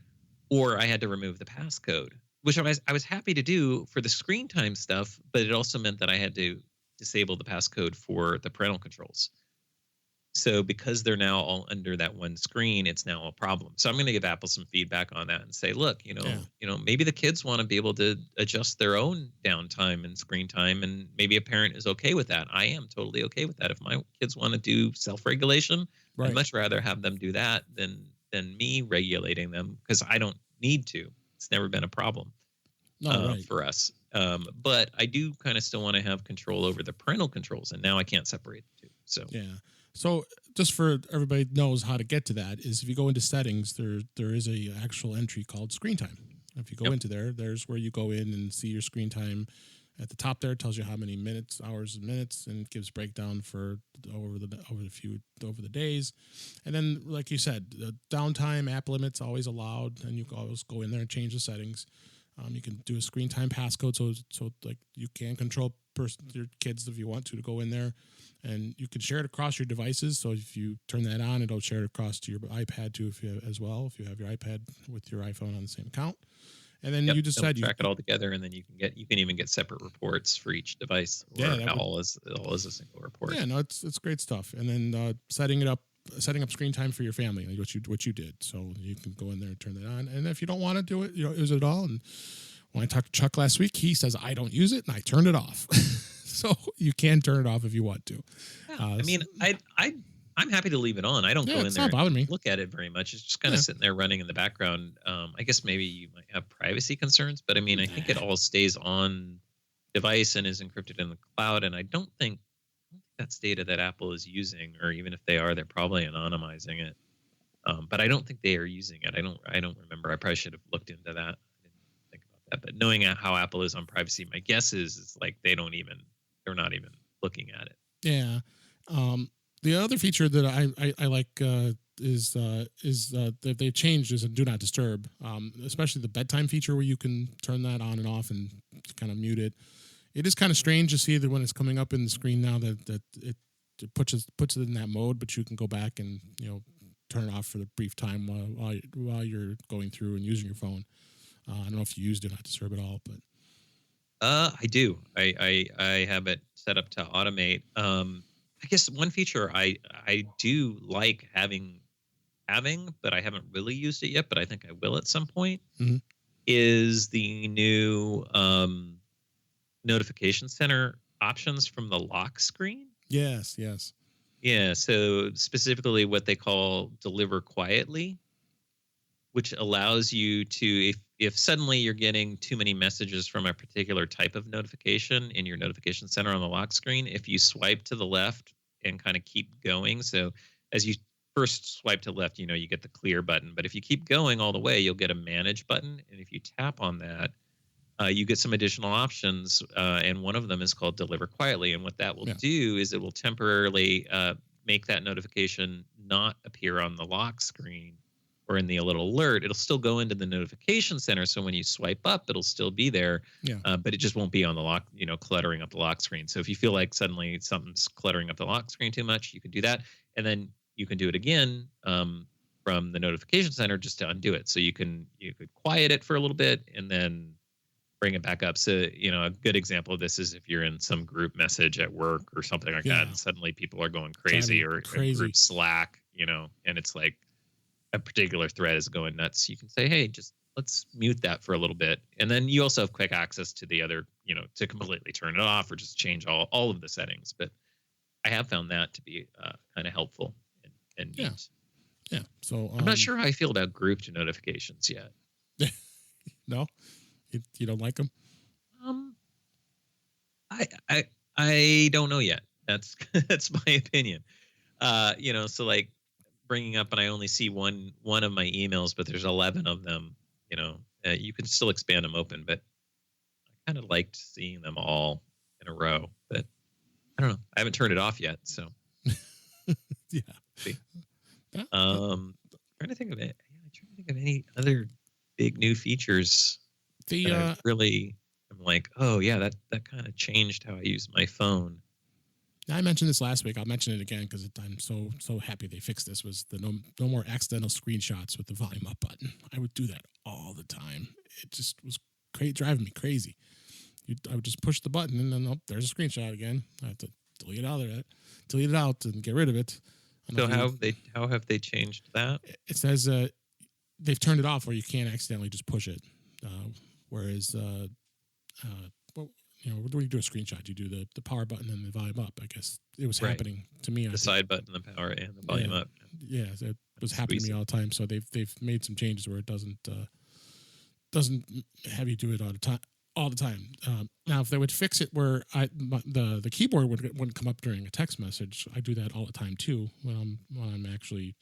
S2: or I had to remove the passcode, which I was happy to do for the screen time stuff, but it also meant that I had to disable the passcode for the parental controls. So because they're now all under that one screen, it's now a problem. So I'm going to give Apple some feedback on that and say, look, maybe the kids want to be able to adjust their own downtime and screen time, and maybe a parent is okay with that. I am totally okay with that. If my kids want to do self-regulation, I'd much rather have them do that than me regulating them, because I don't need to. It's never been a problem for us. But I do kind of still want to have control over the parental controls, and now I can't separate the two. So
S1: yeah. So just for everybody knows how to get to that is if you go into settings, there is a actual entry called screen time. If you go into there's where you go in and see your screen time. At the top there, it tells you how many minutes, hours, and minutes, and it gives breakdown for over the days. And then, like you said, the downtime, app limits always allowed, and you can always go in there and change the settings. You can do a screen time passcode, so like you can control your kids if you want to go in there, and you can share it across your devices. So if you turn that on, it'll share it across to your iPad too, if you have your iPad with your iPhone on the same account. And then you decide
S2: track it all together, and then you can even get separate reports for each device, or all as a single report.
S1: Yeah, no, it's great stuff. And then setting up screen time for your family, like what you did. So you can go in there and turn that on. And if you don't want to do it, use it all. And when I talked to Chuck last week, he says I don't use it, and I turned it off. So you can turn it off if you want to.
S2: Yeah. I mean, I'm happy to leave it on. I don't go in
S1: it's
S2: there
S1: not bothering me.
S2: and look at it very much. It's just kind of sitting there running in the background. I guess maybe you might have privacy concerns, but I mean, I think it all stays on device and is encrypted in the cloud. And I don't think that's data that Apple is using, or even if they are, they're probably anonymizing it. But I don't think they are using it. I don't remember. I probably should have looked into that. I didn't think about that. But knowing how Apple is on privacy, my guess is like they're not even looking at it.
S1: Yeah. The other feature that I like is that they changed is a do not disturb, especially the bedtime feature where you can turn that on and off and kind of mute it. It is kind of strange to see that when it's coming up in the screen now that it puts it in that mode, but you can go back and turn it off for the brief time while you're going through and using your phone. I don't know if you use do not disturb at all, but
S2: I do. I have it set up to automate. I guess one feature I do like having, but I haven't really used it yet, but I think I will at some point, is the new notification center options from the lock screen.
S1: Yes.
S2: Yeah, so specifically what they call deliver quietly, which allows you to, if suddenly you're getting too many messages from a particular type of notification in your notification center on the lock screen, if you swipe to the left and kind of keep going. So as you first swipe to the left, you get the clear button. But if you keep going all the way, you'll get a manage button. And if you tap on that, you get some additional options. And one of them is called deliver quietly. And what that will do is it will temporarily make that notification not appear on the lock screen or in the little alert. It'll still go into the notification center. So when you swipe up, it'll still be there, but it just won't be on the lock, cluttering up the lock screen. So if you feel like suddenly something's cluttering up the lock screen too much, you can do that. And then you can do it again from the notification center just to undo it. So you could quiet it for a little bit and then bring it back up. So, a good example of this is if you're in some group message at work or something like that, and suddenly people are going crazy or group Slack, and it's like, a particular thread is going nuts, you can say, hey, just let's mute that for a little bit. And then you also have quick access to the other, to completely turn it off or just change all of the settings. But I have found that to be kind of helpful and neat.
S1: Yeah. So
S2: I'm not sure how I feel about grouped notifications yet.
S1: No, you don't like them?
S2: I don't know yet. That's my opinion. So like, bringing up and I only see one of my emails, but there's 11 of them, you can still expand them open, but I kind of liked seeing them all in a row, but I don't know. I haven't turned it off yet. So
S1: yeah.
S2: See. Trying to think of it. I'm trying to think of any other big new features. I really am like, oh yeah, that kind of changed how I use my phone.
S1: I mentioned this last week. I'll mention it again because I'm so happy they fixed this. Was the no more accidental screenshots with the volume up button. I would do that all the time. It just was driving me crazy. I would just push the button and then there's a screenshot again. I have to delete it out and get rid of it.
S2: So how have they changed that?
S1: It says they've turned it off where you can't accidentally just push it. Whereas what do you do a screenshot? You do the power button and the volume up. I guess it was happening to me.
S2: The side button, the power, and the volume up.
S1: Yeah, it was happening to me all the time. So they've made some changes where it doesn't have you do it all the time. Now, if they would fix it where the keyboard wouldn't come up during a text message, I do that all the time too when I'm actually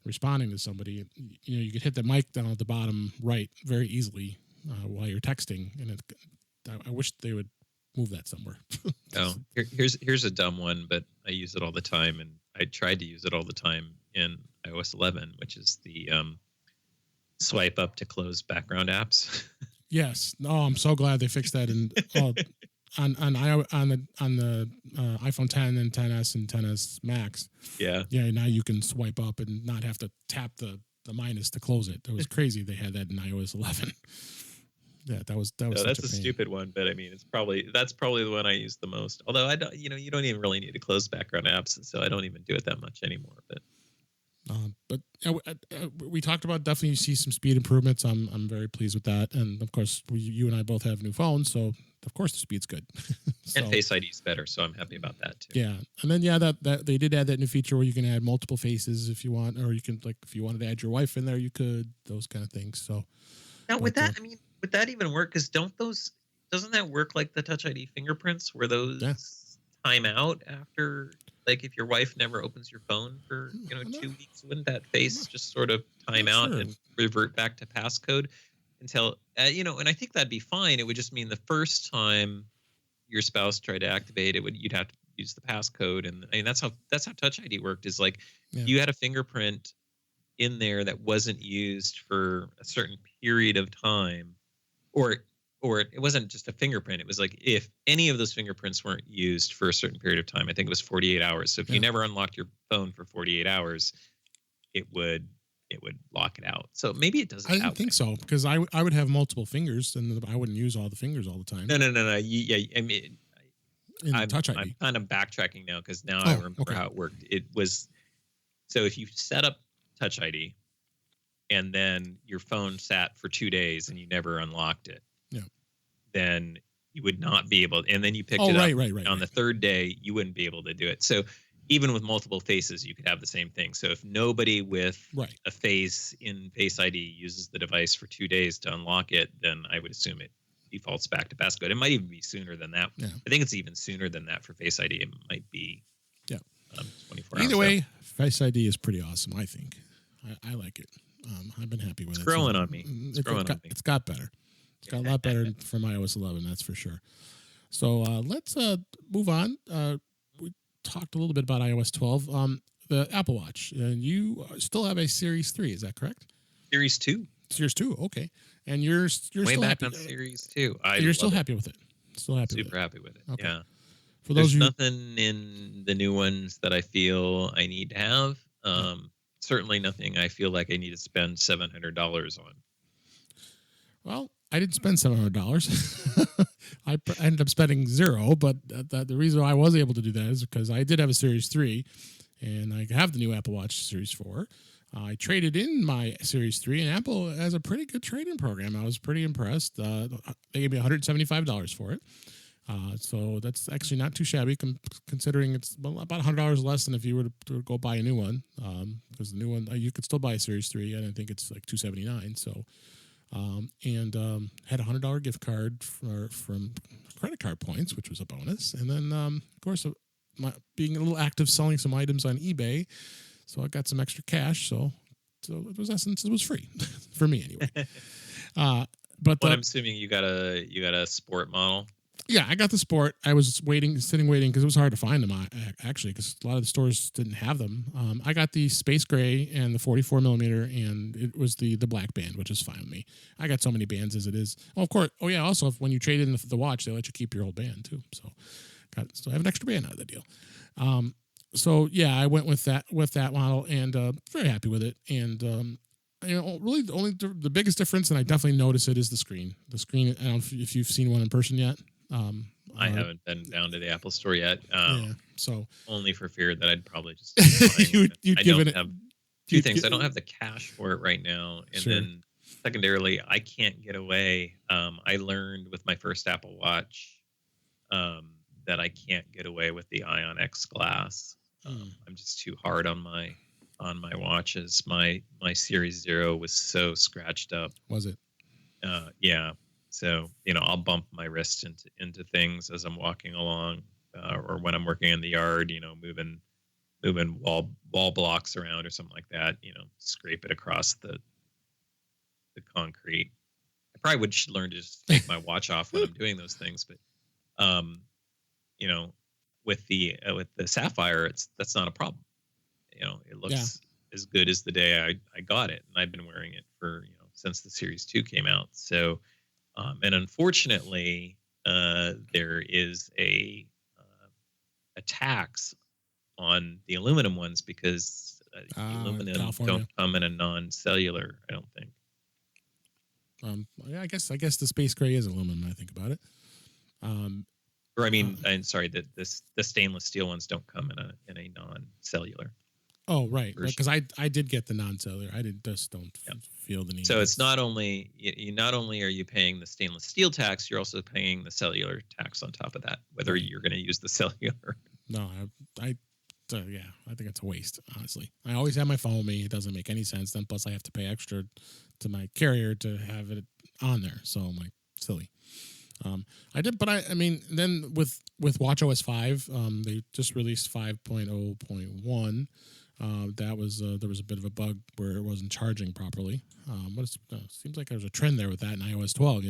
S1: responding to somebody. You could hit the mic down at the bottom right very easily while you're texting, and I wish they would move that somewhere.
S2: Here's a dumb one, but I use it all the time, and I tried to use it all the time in iOS 11, which is the swipe up to close background apps.
S1: Yes. No, I'm so glad they fixed that. And on the iPhone 10 and 10s and 10s Max.
S2: Yeah.
S1: Yeah. Now you can swipe up and not have to tap the minus to close it. It was crazy. They had that in iOS 11. Yeah, that was. No,
S2: that's a stupid one, but I mean, that's probably the one I use the most. Although I don't, you don't even really need to close background apps, so I don't even do it that much anymore. But
S1: we talked about definitely see some speed improvements. I'm very pleased with that, and of course, you and I both have new phones, so of course the speed's good.
S2: And Face ID is better, so I'm happy about that too.
S1: Yeah, and then that they did add that new feature where you can add multiple faces if you want, or you can, like, if you wanted to add your wife in there, you could, those kind of things. So
S2: now would that would that even work? Because doesn't that work like the Touch ID fingerprints, where those time out after, like if your wife never opens your phone for 2 weeks, wouldn't that face just sort of time out and revert back to passcode until and I think that'd be fine. It would just mean the first time your spouse tried to activate it, you'd have to use the passcode, and I mean that's how Touch ID worked. Is like you had a fingerprint in there that wasn't used for a certain period of time, or it wasn't just a fingerprint. It was like if any of those fingerprints weren't used for a certain period of time, I think it was 48 hours. So if you never unlocked your phone for 48 hours, it would lock it out. So maybe it doesn't.
S1: I didn't think so, because I would have multiple fingers and I wouldn't use all the fingers all the time.
S2: No. Yeah, I mean, I'm Touch ID. I'm kind of backtracking now because now I remember how it worked. It was, so if you set up Touch ID and then your phone sat for 2 days and you never unlocked it, then you would not be able, and then you picked it up on the third day, you wouldn't be able to do it. So even with multiple faces, you could have the same thing. So if nobody with a face in Face ID uses the device for 2 days to unlock it, then I would assume it defaults back to passcode. It might even be sooner than that. Yeah. I think it's even sooner than that for Face ID. It might be 24 hours.
S1: Either way, Face ID is pretty awesome, I think. I like it. I've been happy with it.
S2: It's growing on me.
S1: It's got better. It's got a lot better from iOS 11, that's for sure. So let's move on. We talked a little bit about iOS 12. The Apple Watch. And you still have a Series 3, is that correct?
S2: Series 2.
S1: Series 2, okay. And you're
S2: way
S1: still
S2: back
S1: happy.
S2: On Series 2.
S1: You're still happy with it? Still happy
S2: with it? Super happy with it,
S1: okay.
S2: Yeah.
S1: For
S2: There's nothing in the new ones that I feel I need to have. Certainly nothing I feel like I need to spend $700 on.
S1: Well, I didn't spend $700. I ended up spending $0, but the reason I was able to do that is because I did have a Series 3, and I have the new Apple Watch Series 4. I traded in my Series 3, and Apple has a pretty good trade-in program. I was pretty impressed. They gave me $175 for it. So that's actually not too shabby, considering it's about $100 less than if you were to go buy a new one. Because the new one, you could still buy a Series 3, and I think it's like $279. So, had a $100 gift card from credit card points, which was a bonus. And then, of course, being a little active selling some items on eBay, so I got some extra cash. So it was free for me anyway. But
S2: I'm assuming you got a sport model.
S1: Yeah, I got the sport. I was sitting waiting because it was hard to find them, actually, because a lot of the stores didn't have them. I got the space gray and the 44 millimeter, and it was the black band, which is fine with me. I got so many bands as it is. Oh, of course. Oh, yeah. Also, when you trade in the watch, they let you keep your old band too. So I have an extra band out of the deal. So yeah, I went with that model, and very happy with it. And really the biggest difference, and I definitely notice it, is the screen. The screen. I don't know if you've seen one in person yet.
S2: I haven't been down to the Apple store yet.
S1: So
S2: only for fear that I'd probably just
S1: you'd give it
S2: two things. I don't have the cash for it right now, and then secondarily, I can't get away. I learned with my first Apple Watch that I can't get away with the Ion X glass. I'm just too hard on my watches. My Series 0 was so scratched up.
S1: Was it?
S2: Yeah. So, I'll bump my wrist into things as I'm walking along, or when I'm working in the yard, moving wall blocks around or something like that, scrape it across the concrete. I probably should learn to just take my watch off when I'm doing those things. But, with the Sapphire, that's not a problem. It looks as good as the day I got it. And I've been wearing it for, since the Series 2 came out. So, and unfortunately, there is a tax on the aluminum ones because the aluminum don't come in a non-cellular, I don't think.
S1: I guess the space gray is aluminum. I think about it.
S2: Or I mean, I'm sorry, the stainless steel ones don't come in a non-cellular.
S1: Oh, right.
S2: version.
S1: Because I did get the non-cellular. I just don't feel the need.
S2: So it's not only not only are you paying the stainless steel tax, you're also paying the cellular tax on top of that, whether you're going to use the cellular.
S1: No, I think it's a waste, honestly. I always have my phone with me. It doesn't make any sense. Then plus I have to pay extra to my carrier to have it on there. So I'm like, silly. I did, but I mean, then with WatchOS 5, they just released 5.0.1. That was there was a bit of a bug where it wasn't charging properly. Seems like there's a trend there with that in iOS 12.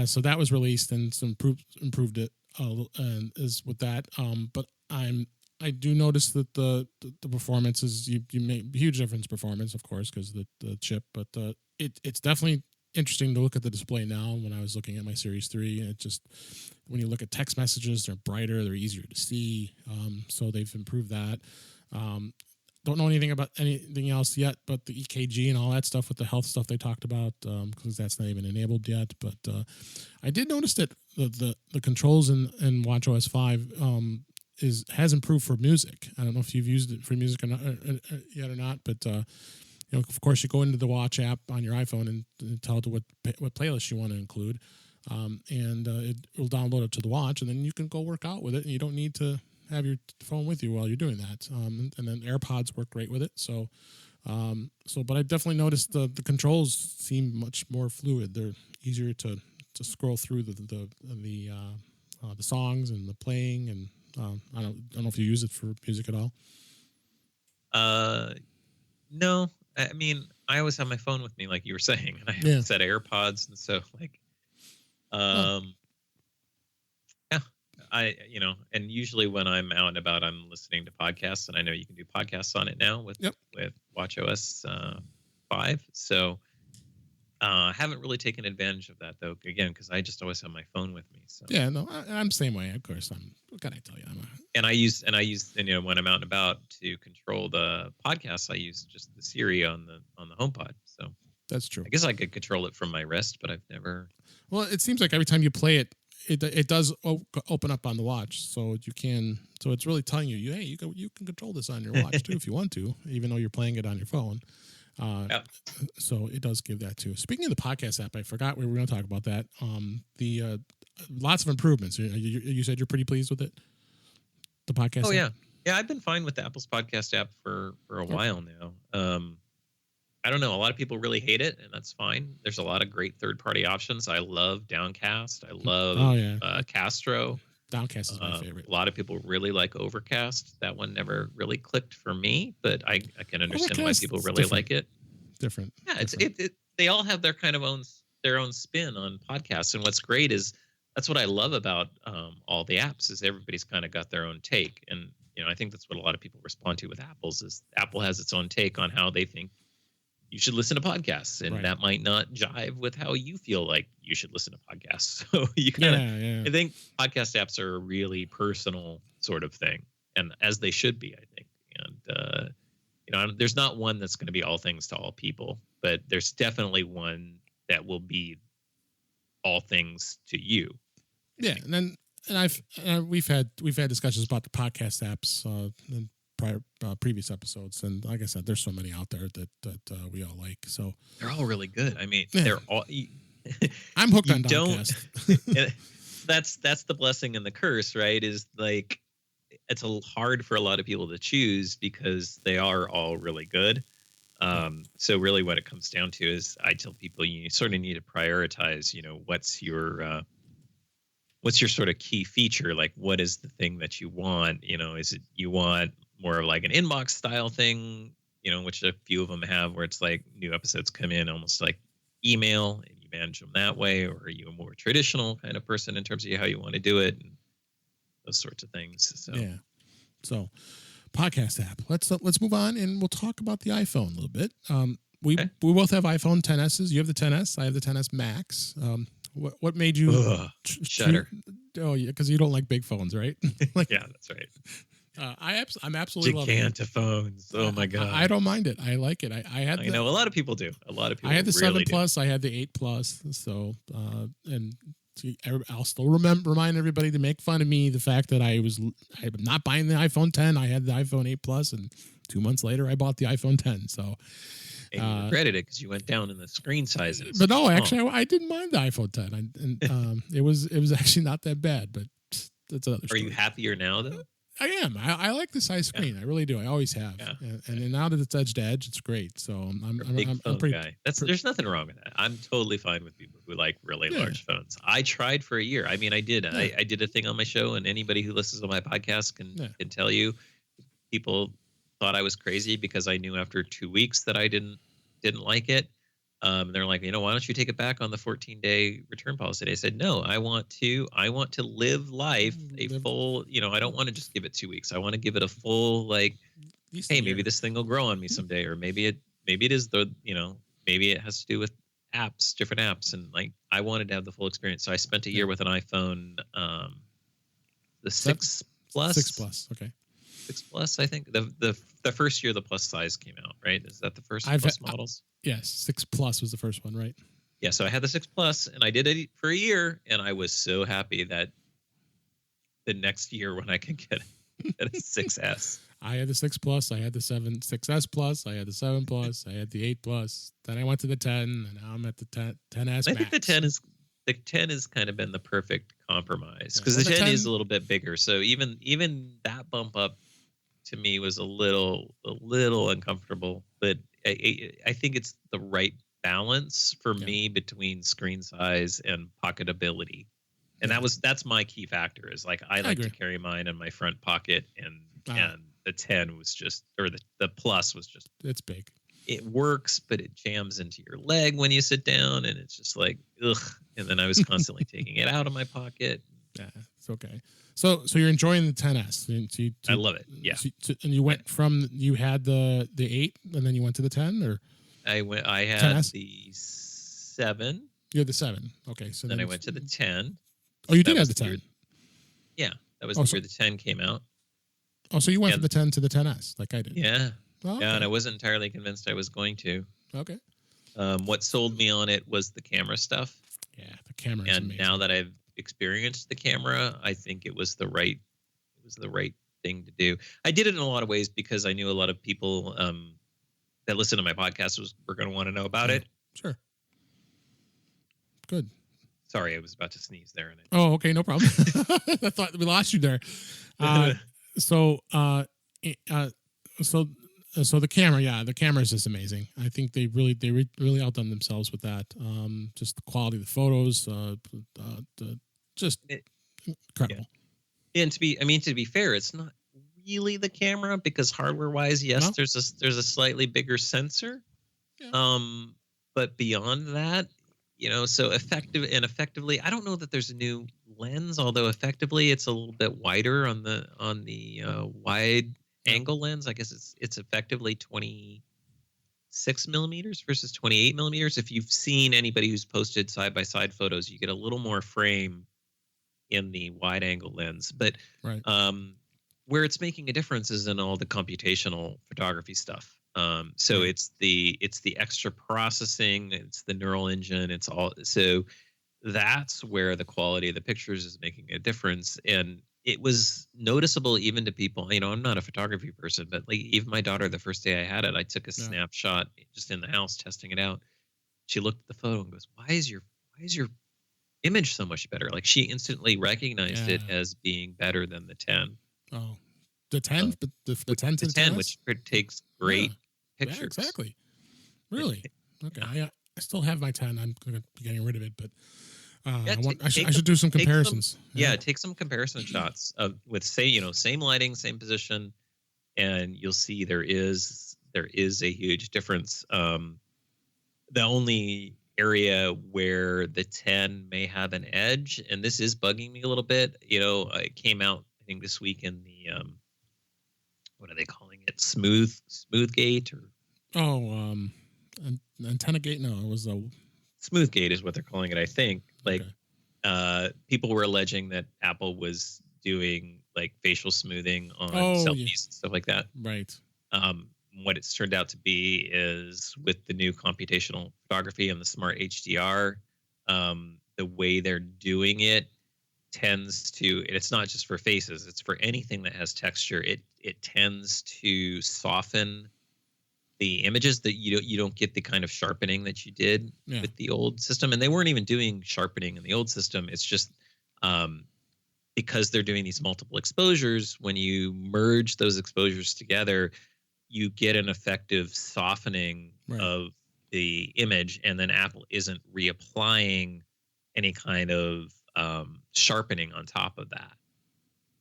S1: So that was released and some improved it is with that. But I do notice that the performance is you make a huge difference performance, of course, because the chip. But it's definitely interesting to look at the display now. When I was looking at my Series 3, it just when you look at text messages, they're brighter, they're easier to see. So they've improved that. Don't know anything about anything else yet, but the EKG and all that stuff with the health stuff they talked about, because that's not even enabled yet. But I did notice that the controls in WatchOS 5 has improved for music. I don't know if you've used it for music or not, yet or not, but of course, you go into the Watch app on your iPhone and tell it what playlist you want to include, and it will download it to the watch, and then you can go work out with it, and you don't need to have your phone with you while you're doing that. And then AirPods work great with it. But I definitely noticed the controls seem much more fluid. They're easier to scroll through the songs and the playing, and I don't know if you use it for music at all.
S2: No. I mean, I always have my phone with me, like you were saying, and I have a set of AirPods, and so and usually when I'm out and about, I'm listening to podcasts, and I know you can do podcasts on it now with WatchOS 5. So I haven't really taken advantage of that though. Again, because I just always have my phone with me. So
S1: yeah, no, I'm the same way. Of course, what can I tell you?
S2: And I use when I'm out and about to control the podcasts, I use just the Siri on the HomePod. So
S1: that's true.
S2: I guess I could control it from my wrist, but I've never.
S1: Well, it seems like every time you play it, it does open up on the watch, so you can. So it's really telling you, hey, you can control this on your watch too if you want to, even though you're playing it on your phone. So it does give that too. Speaking of the podcast app, I forgot we were going to talk about that. The lots of improvements. You said you're pretty pleased with it. The podcast.
S2: Oh
S1: app?
S2: yeah. I've been fine with the Apple's podcast app for a while now. I don't know. A lot of people really hate it, and that's fine. There's a lot of great third-party options. I love Downcast. I love Castro.
S1: Downcast is my favorite.
S2: A lot of people really like Overcast. That one never really clicked for me, but I can understand why people really like it.
S1: Different.
S2: Yeah, they all have their kind of their own spin on podcasts, and what's great is that's what I love about all the apps is everybody's kind of got their own take, and I think that's what a lot of people respond to with Apple's is Apple has its own take on how they think you should listen to podcasts, and that might not jive with how you feel like you should listen to podcasts. So you kind of, I think podcast apps are a really personal sort of thing, and as they should be, I think. And there's not one that's going to be all things to all people, but there's definitely one that will be all things to you.
S1: Yeah, and we've had discussions about the podcast apps in previous episodes, and like I said, there's so many out there that we all like. So
S2: they're all really good. I mean, they're all.
S1: I'm hooked on Downcast.
S2: That's the blessing and the curse, right? Is like it's hard for a lot of people to choose because they are all really good. So really, what it comes down to is, I tell people you sort of need to prioritize. What's your sort of key feature? Like, what is the thing that you want? Is it you want more of like an inbox style thing, which a few of them have, where it's like new episodes come in almost like email and you manage them that way, or are you a more traditional kind of person in terms of how you want to do it, and those sorts of things.
S1: So podcast app. Let's move on and we'll talk about the iPhone a little bit. We both have iPhone XS's. You have the XS. I have the XS Max. What made you
S2: shudder?
S1: Oh yeah, because you don't like big phones, right?
S2: Yeah, that's right.
S1: I'm absolutely loving it.
S2: Gigantophones. Oh my god!
S1: I don't mind it. I like it. I know
S2: a lot of people do. A lot of people.
S1: I had the
S2: really
S1: 7 Plus. I had the 8 Plus. So and I'll still remind everybody to make fun of me the fact that I'm not buying the iPhone 10. I had the iPhone 8 Plus, and 2 months later I bought the iPhone 10. So.
S2: And you regretted it because you went down in the screen size.
S1: But no, actually, I didn't mind the iPhone 10. And it was actually not that bad. But that's another story.
S2: Are you happier now, though?
S1: I am. I like the size screen. I really do. I always have.
S2: Yeah.
S1: And now that it's edge to edge, it's great. So I'm
S2: pretty guy. There's nothing wrong with that. I'm totally fine with people who like really large phones. I tried for a year. I mean, I did. Yeah. I did a thing on my show, and anybody who listens to my podcast can tell you, people thought I was crazy because I knew after 2 weeks that I didn't like it. They're like, why don't you take it back on the 14-day return policy? And I said, no, I want to live life full, I don't want to just give it 2 weeks. I want to give it a full, like, hey, maybe this thing will grow on me someday. Or maybe it is maybe it has to do with different apps. And like, I wanted to have the full experience. So I spent a year with an iPhone, the 6 Plus.
S1: 6 Plus. Okay.
S2: 6 Plus, I think the first year the plus size came out, right? Is that the first Plus models?
S1: Yes, 6 Plus was the first one, right?
S2: Yeah, so I had the 6 Plus, and I did it for a year, and I was so happy that the next year when I could get a 6S.
S1: I had the 6 Plus, I had the 6S Plus, I had the 7 Plus, I had the 8 Plus. Then I went to the 10, and now I'm at the 10S Max.
S2: I think the 10 has kind of been the perfect compromise because the 10 is a little bit bigger. So even that bump up to me was a little uncomfortable, but I think it's the right balance for me between screen size and pocketability. And that's my key factor is like, I like to carry mine in my front pocket and the 10 was just, or the Plus was just,
S1: it's big.
S2: It works, but it jams into your leg when you sit down and it's just like, ugh. And then I was constantly taking it out of my pocket.
S1: Yeah, it's okay. So you're enjoying the 10S.
S2: I love it. Yeah.
S1: And you went from, you had the 8 and then you went to the 10 or?
S2: I had 10S? The 7.
S1: You had the 7. Okay. So
S2: then I went to the 10.
S1: Oh, you did have the 10.
S2: Yeah. That was the year the 10 came out.
S1: Oh, so you went from the 10 to the 10S like I did.
S2: Yeah.
S1: Oh, okay.
S2: Yeah. And I wasn't entirely convinced I was going to.
S1: Okay.
S2: What sold me on it was the camera stuff.
S1: Yeah. The camera is amazing.
S2: Now that I've experienced the camera, I think it was the right thing to do. I did it in a lot of ways because I knew a lot of people that listen to my podcast were going to want to know about it.
S1: Sure. Good.
S2: Sorry, I was about to sneeze there.
S1: Oh, okay, no problem. I thought we lost you there. So the camera, the camera is just amazing. I think they really outdone themselves with that. Just the quality of the photos, just incredible.
S2: Yeah. And to be fair, it's not really the camera because hardware-wise, yes, there's a slightly bigger sensor. Yeah. But beyond that, so effectively, I don't know that there's a new lens, although effectively it's a little bit wider on the wide angle lens. I guess it's effectively 26 millimeters versus 28 millimeters. If you've seen anybody who's posted side by side photos, you get a little more frame in the wide angle lens, but where it's making a difference is in all the computational photography stuff. So it's the extra processing, it's the neural engine, it's all. So that's where the quality of the pictures is making a difference. And it was noticeable even to people, I'm not a photography person, but like even my daughter, the first day I had it, I took a snapshot just in the house testing it out. She looked at the photo and goes, why is your image so much better? Like she instantly recognized it as being better than the 10.
S1: Oh, the 10, but the 10 to the
S2: 10, which takes great pictures.
S1: Yeah, exactly. Really? Okay. I still have my 10. I'm going to be getting rid of it, but I should do some comparisons.
S2: Take some comparison shots with same lighting, same position, and you'll see there is a huge difference. The only area where the 10 may have an edge, and this is bugging me a little bit. It came out I think this week in the what are they calling it? Smooth gate or
S1: antenna gate? No, it was a
S2: smooth gate is what they're calling it. I think people were alleging that Apple was doing like facial smoothing on selfies and stuff like that.
S1: Right.
S2: What it's turned out to be is with the new computational photography and the smart HDR, the way they're doing it tends to, and it's not just for faces, it's for anything that has texture. It tends to soften the images, that you don't get the kind of sharpening that you did with the old system. And they weren't even doing sharpening in the old system. It's just because they're doing these multiple exposures, when you merge those exposures together, you get an effective softening of the image, and then Apple isn't reapplying any kind of sharpening on top of that.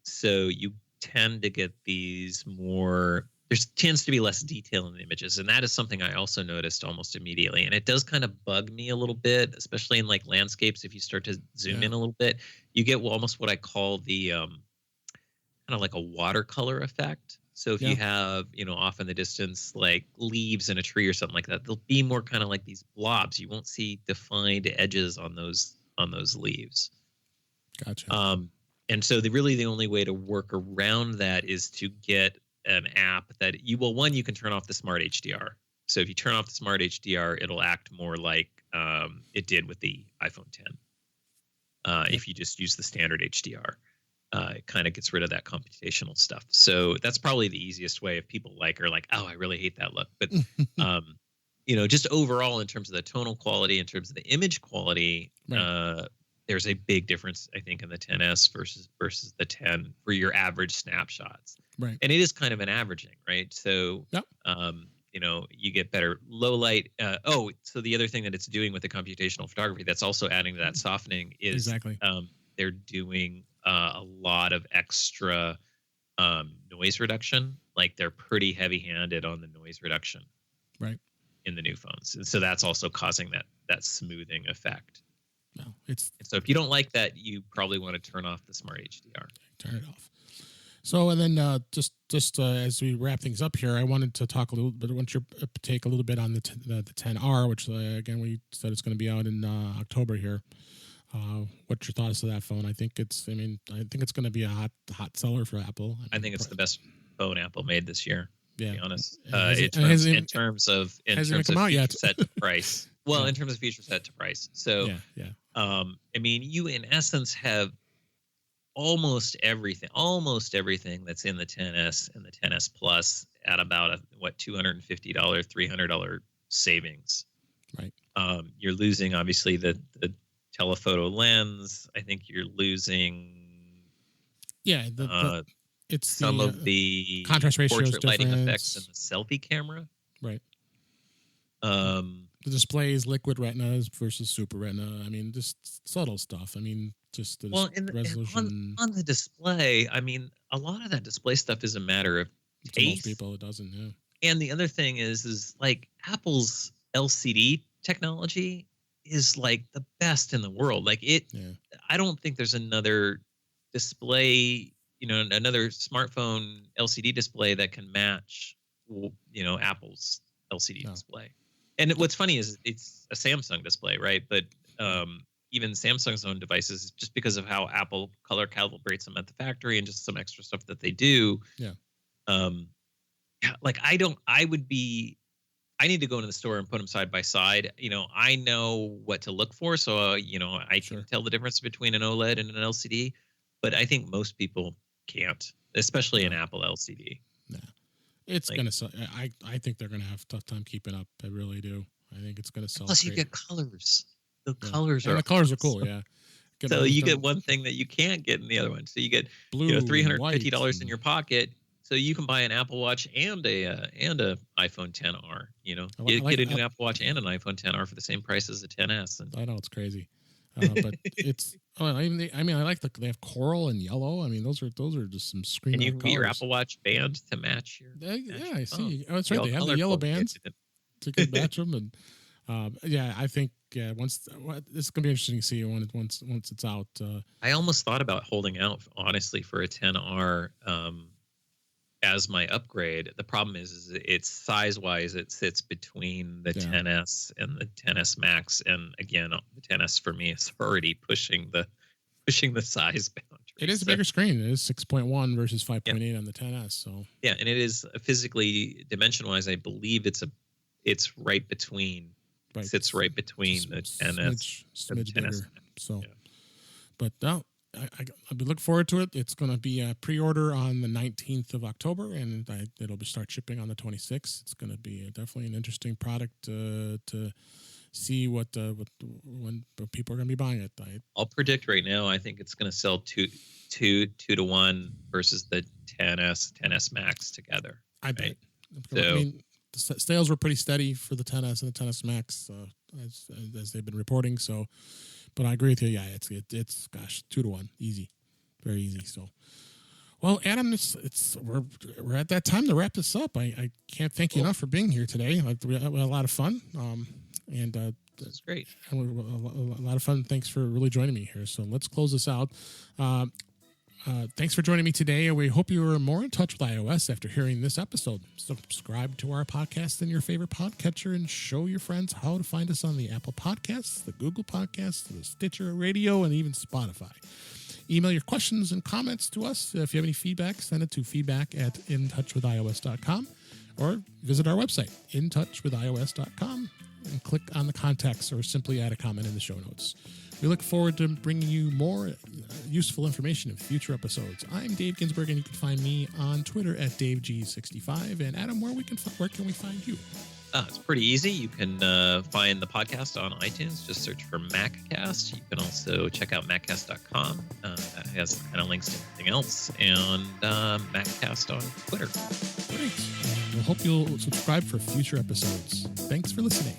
S2: So you tend to get these more, there tends to be less detail in the images. And that is something I also noticed almost immediately. And it does kind of bug me a little bit, especially in like landscapes. If you start to zoom in a little bit, you get almost what I call the kind of like a watercolor effect. So if you have, off in the distance, like leaves in a tree or something like that, they'll be more kind of like these blobs. You won't see defined edges on those leaves.
S1: Gotcha.
S2: And so the only way to work around that is to get an app that you can turn off the smart HDR. So if you turn off the smart HDR, it'll act more like it did with the iPhone 10. If you just use the standard HDR, it kind of gets rid of that computational stuff. So that's probably the easiest way if people are like, oh, I really hate that look. But just overall, in terms of the tonal quality, in terms of the image quality, there's a big difference, I think, in the 10s versus the 10 for your average snapshots.
S1: Right.
S2: And it is kind of an averaging, right? So, you get better low light. So the other thing that it's doing with the computational photography that's also adding to that softening is they're doing a lot of extra noise reduction. Like they're pretty heavy-handed on the noise reduction, in the new phones, and so that's also causing that smoothing effect.
S1: No,
S2: so if you don't like that, you probably want to turn off the smart HDR.
S1: Turn it off. So, and then just as we wrap things up here, I wanted to talk a little bit. I want your take a little bit on the 10R, which again we said it's going to be out in October here. What's your thoughts of that phone? I think it's going to be a hot seller for Apple.
S2: I think it's the best phone Apple made this year. To be honest, in terms of feature set to price. Well, in terms of feature set to price. So, you in essence have almost everything that's in the 10s and the 10s Plus at about $250, $300 savings. Right. You're losing obviously the telephoto lens. I think you're losing. It's some of the
S1: contrast ratio
S2: portrait lighting effects in the selfie camera.
S1: Right. The display is liquid retinas versus super retina. I mean, just subtle stuff. I mean, just the resolution.
S2: On the display, I mean, a lot of that display stuff is a matter of taste.
S1: To most people, it doesn't,
S2: And the other thing is like Apple's LCD technology is like the best in the world. Like I don't think there's another display, another smartphone LCD display that can match, Apple's LCD display. And what's funny is it's a Samsung display, right? But even Samsung's own devices, just because of how Apple color calibrates them at the factory and just some extra stuff that they do. I need to go into the store and put them side by side. I know what to look for. So, I can tell the difference between an OLED and an LCD, but I think most people can't, especially an Apple LCD.
S1: Yeah. It's going to sell. I think they're going to have a tough time keeping up. I really do. I think it's going to sell.
S2: Plus, you get colors. The colors are
S1: cool. Yeah.
S2: So you get one thing that you can't get in the other one. So you get
S1: blue,
S2: $350 in your pocket. So you can buy an Apple Watch and a iPhone 10R. Get a new Apple Watch and an iPhone 10R for the same price as a 10s. And
S1: I know it's crazy, but it's. I like they have coral and yellow. I mean, those are just some screen.
S2: And you can get your Apple Watch band to match your.
S1: I see. Oh, that's right. They have the yellow bands to match them, and I think once it's gonna be interesting to see once it's out.
S2: I almost thought about holding out, honestly, for a 10R as my upgrade. The problem is it's size wise, it sits between the 10s and the 10s Max, and again, the 10s for me is already pushing the size boundary.
S1: It is a bigger screen. It is 6.1 versus 5.8 on the 10s. So
S2: and it is physically, dimension wise, I believe it's right between. Sits right between the 10s and the 10s.
S1: So,
S2: Yeah.
S1: but no, I'll be looking forward to it. It's going to be a pre-order on the 19th of October, and it'll start shipping on the 26th. It's going to be definitely an interesting product to see when people are going to be buying it.
S2: I'll predict right now. I think it's going to sell two to 1 versus the 10s Max together.
S1: I bet.
S2: So,
S1: I mean, the sales were pretty steady for the 10s and the 10s Max as they've been reporting. So, but I agree with you. Yeah, it's gosh, 2 to 1, easy, very easy. So, well, Adam, we're at that time to wrap this up. I can't thank you enough for being here today. We had a lot of fun.
S2: That's great.
S1: And a lot of fun. Thanks for really joining me here. So let's close this out. Thanks for joining me today. We hope you are more in touch with iOS after hearing this episode. Subscribe to our podcast in your favorite podcatcher and show your friends how to find us on the Apple Podcasts, the Google Podcasts, the Stitcher Radio, and even Spotify. Email your questions and comments to us. If you have any feedback, send it to feedback@intouchwithios.com or visit our website, intouchwithios.com, and click on the contacts or simply add a comment in the show notes. We look forward to bringing you more useful information in future episodes. I'm Dave Ginsburg, and you can find me on Twitter at DaveG65. And Adam, where can we find you?
S2: It's pretty easy. You can find the podcast on iTunes. Just search for Maccast. You can also check out Maccast.com. That has kind of links to everything else. And Maccast on Twitter.
S1: Great. We hope you'll subscribe for future episodes. Thanks for listening.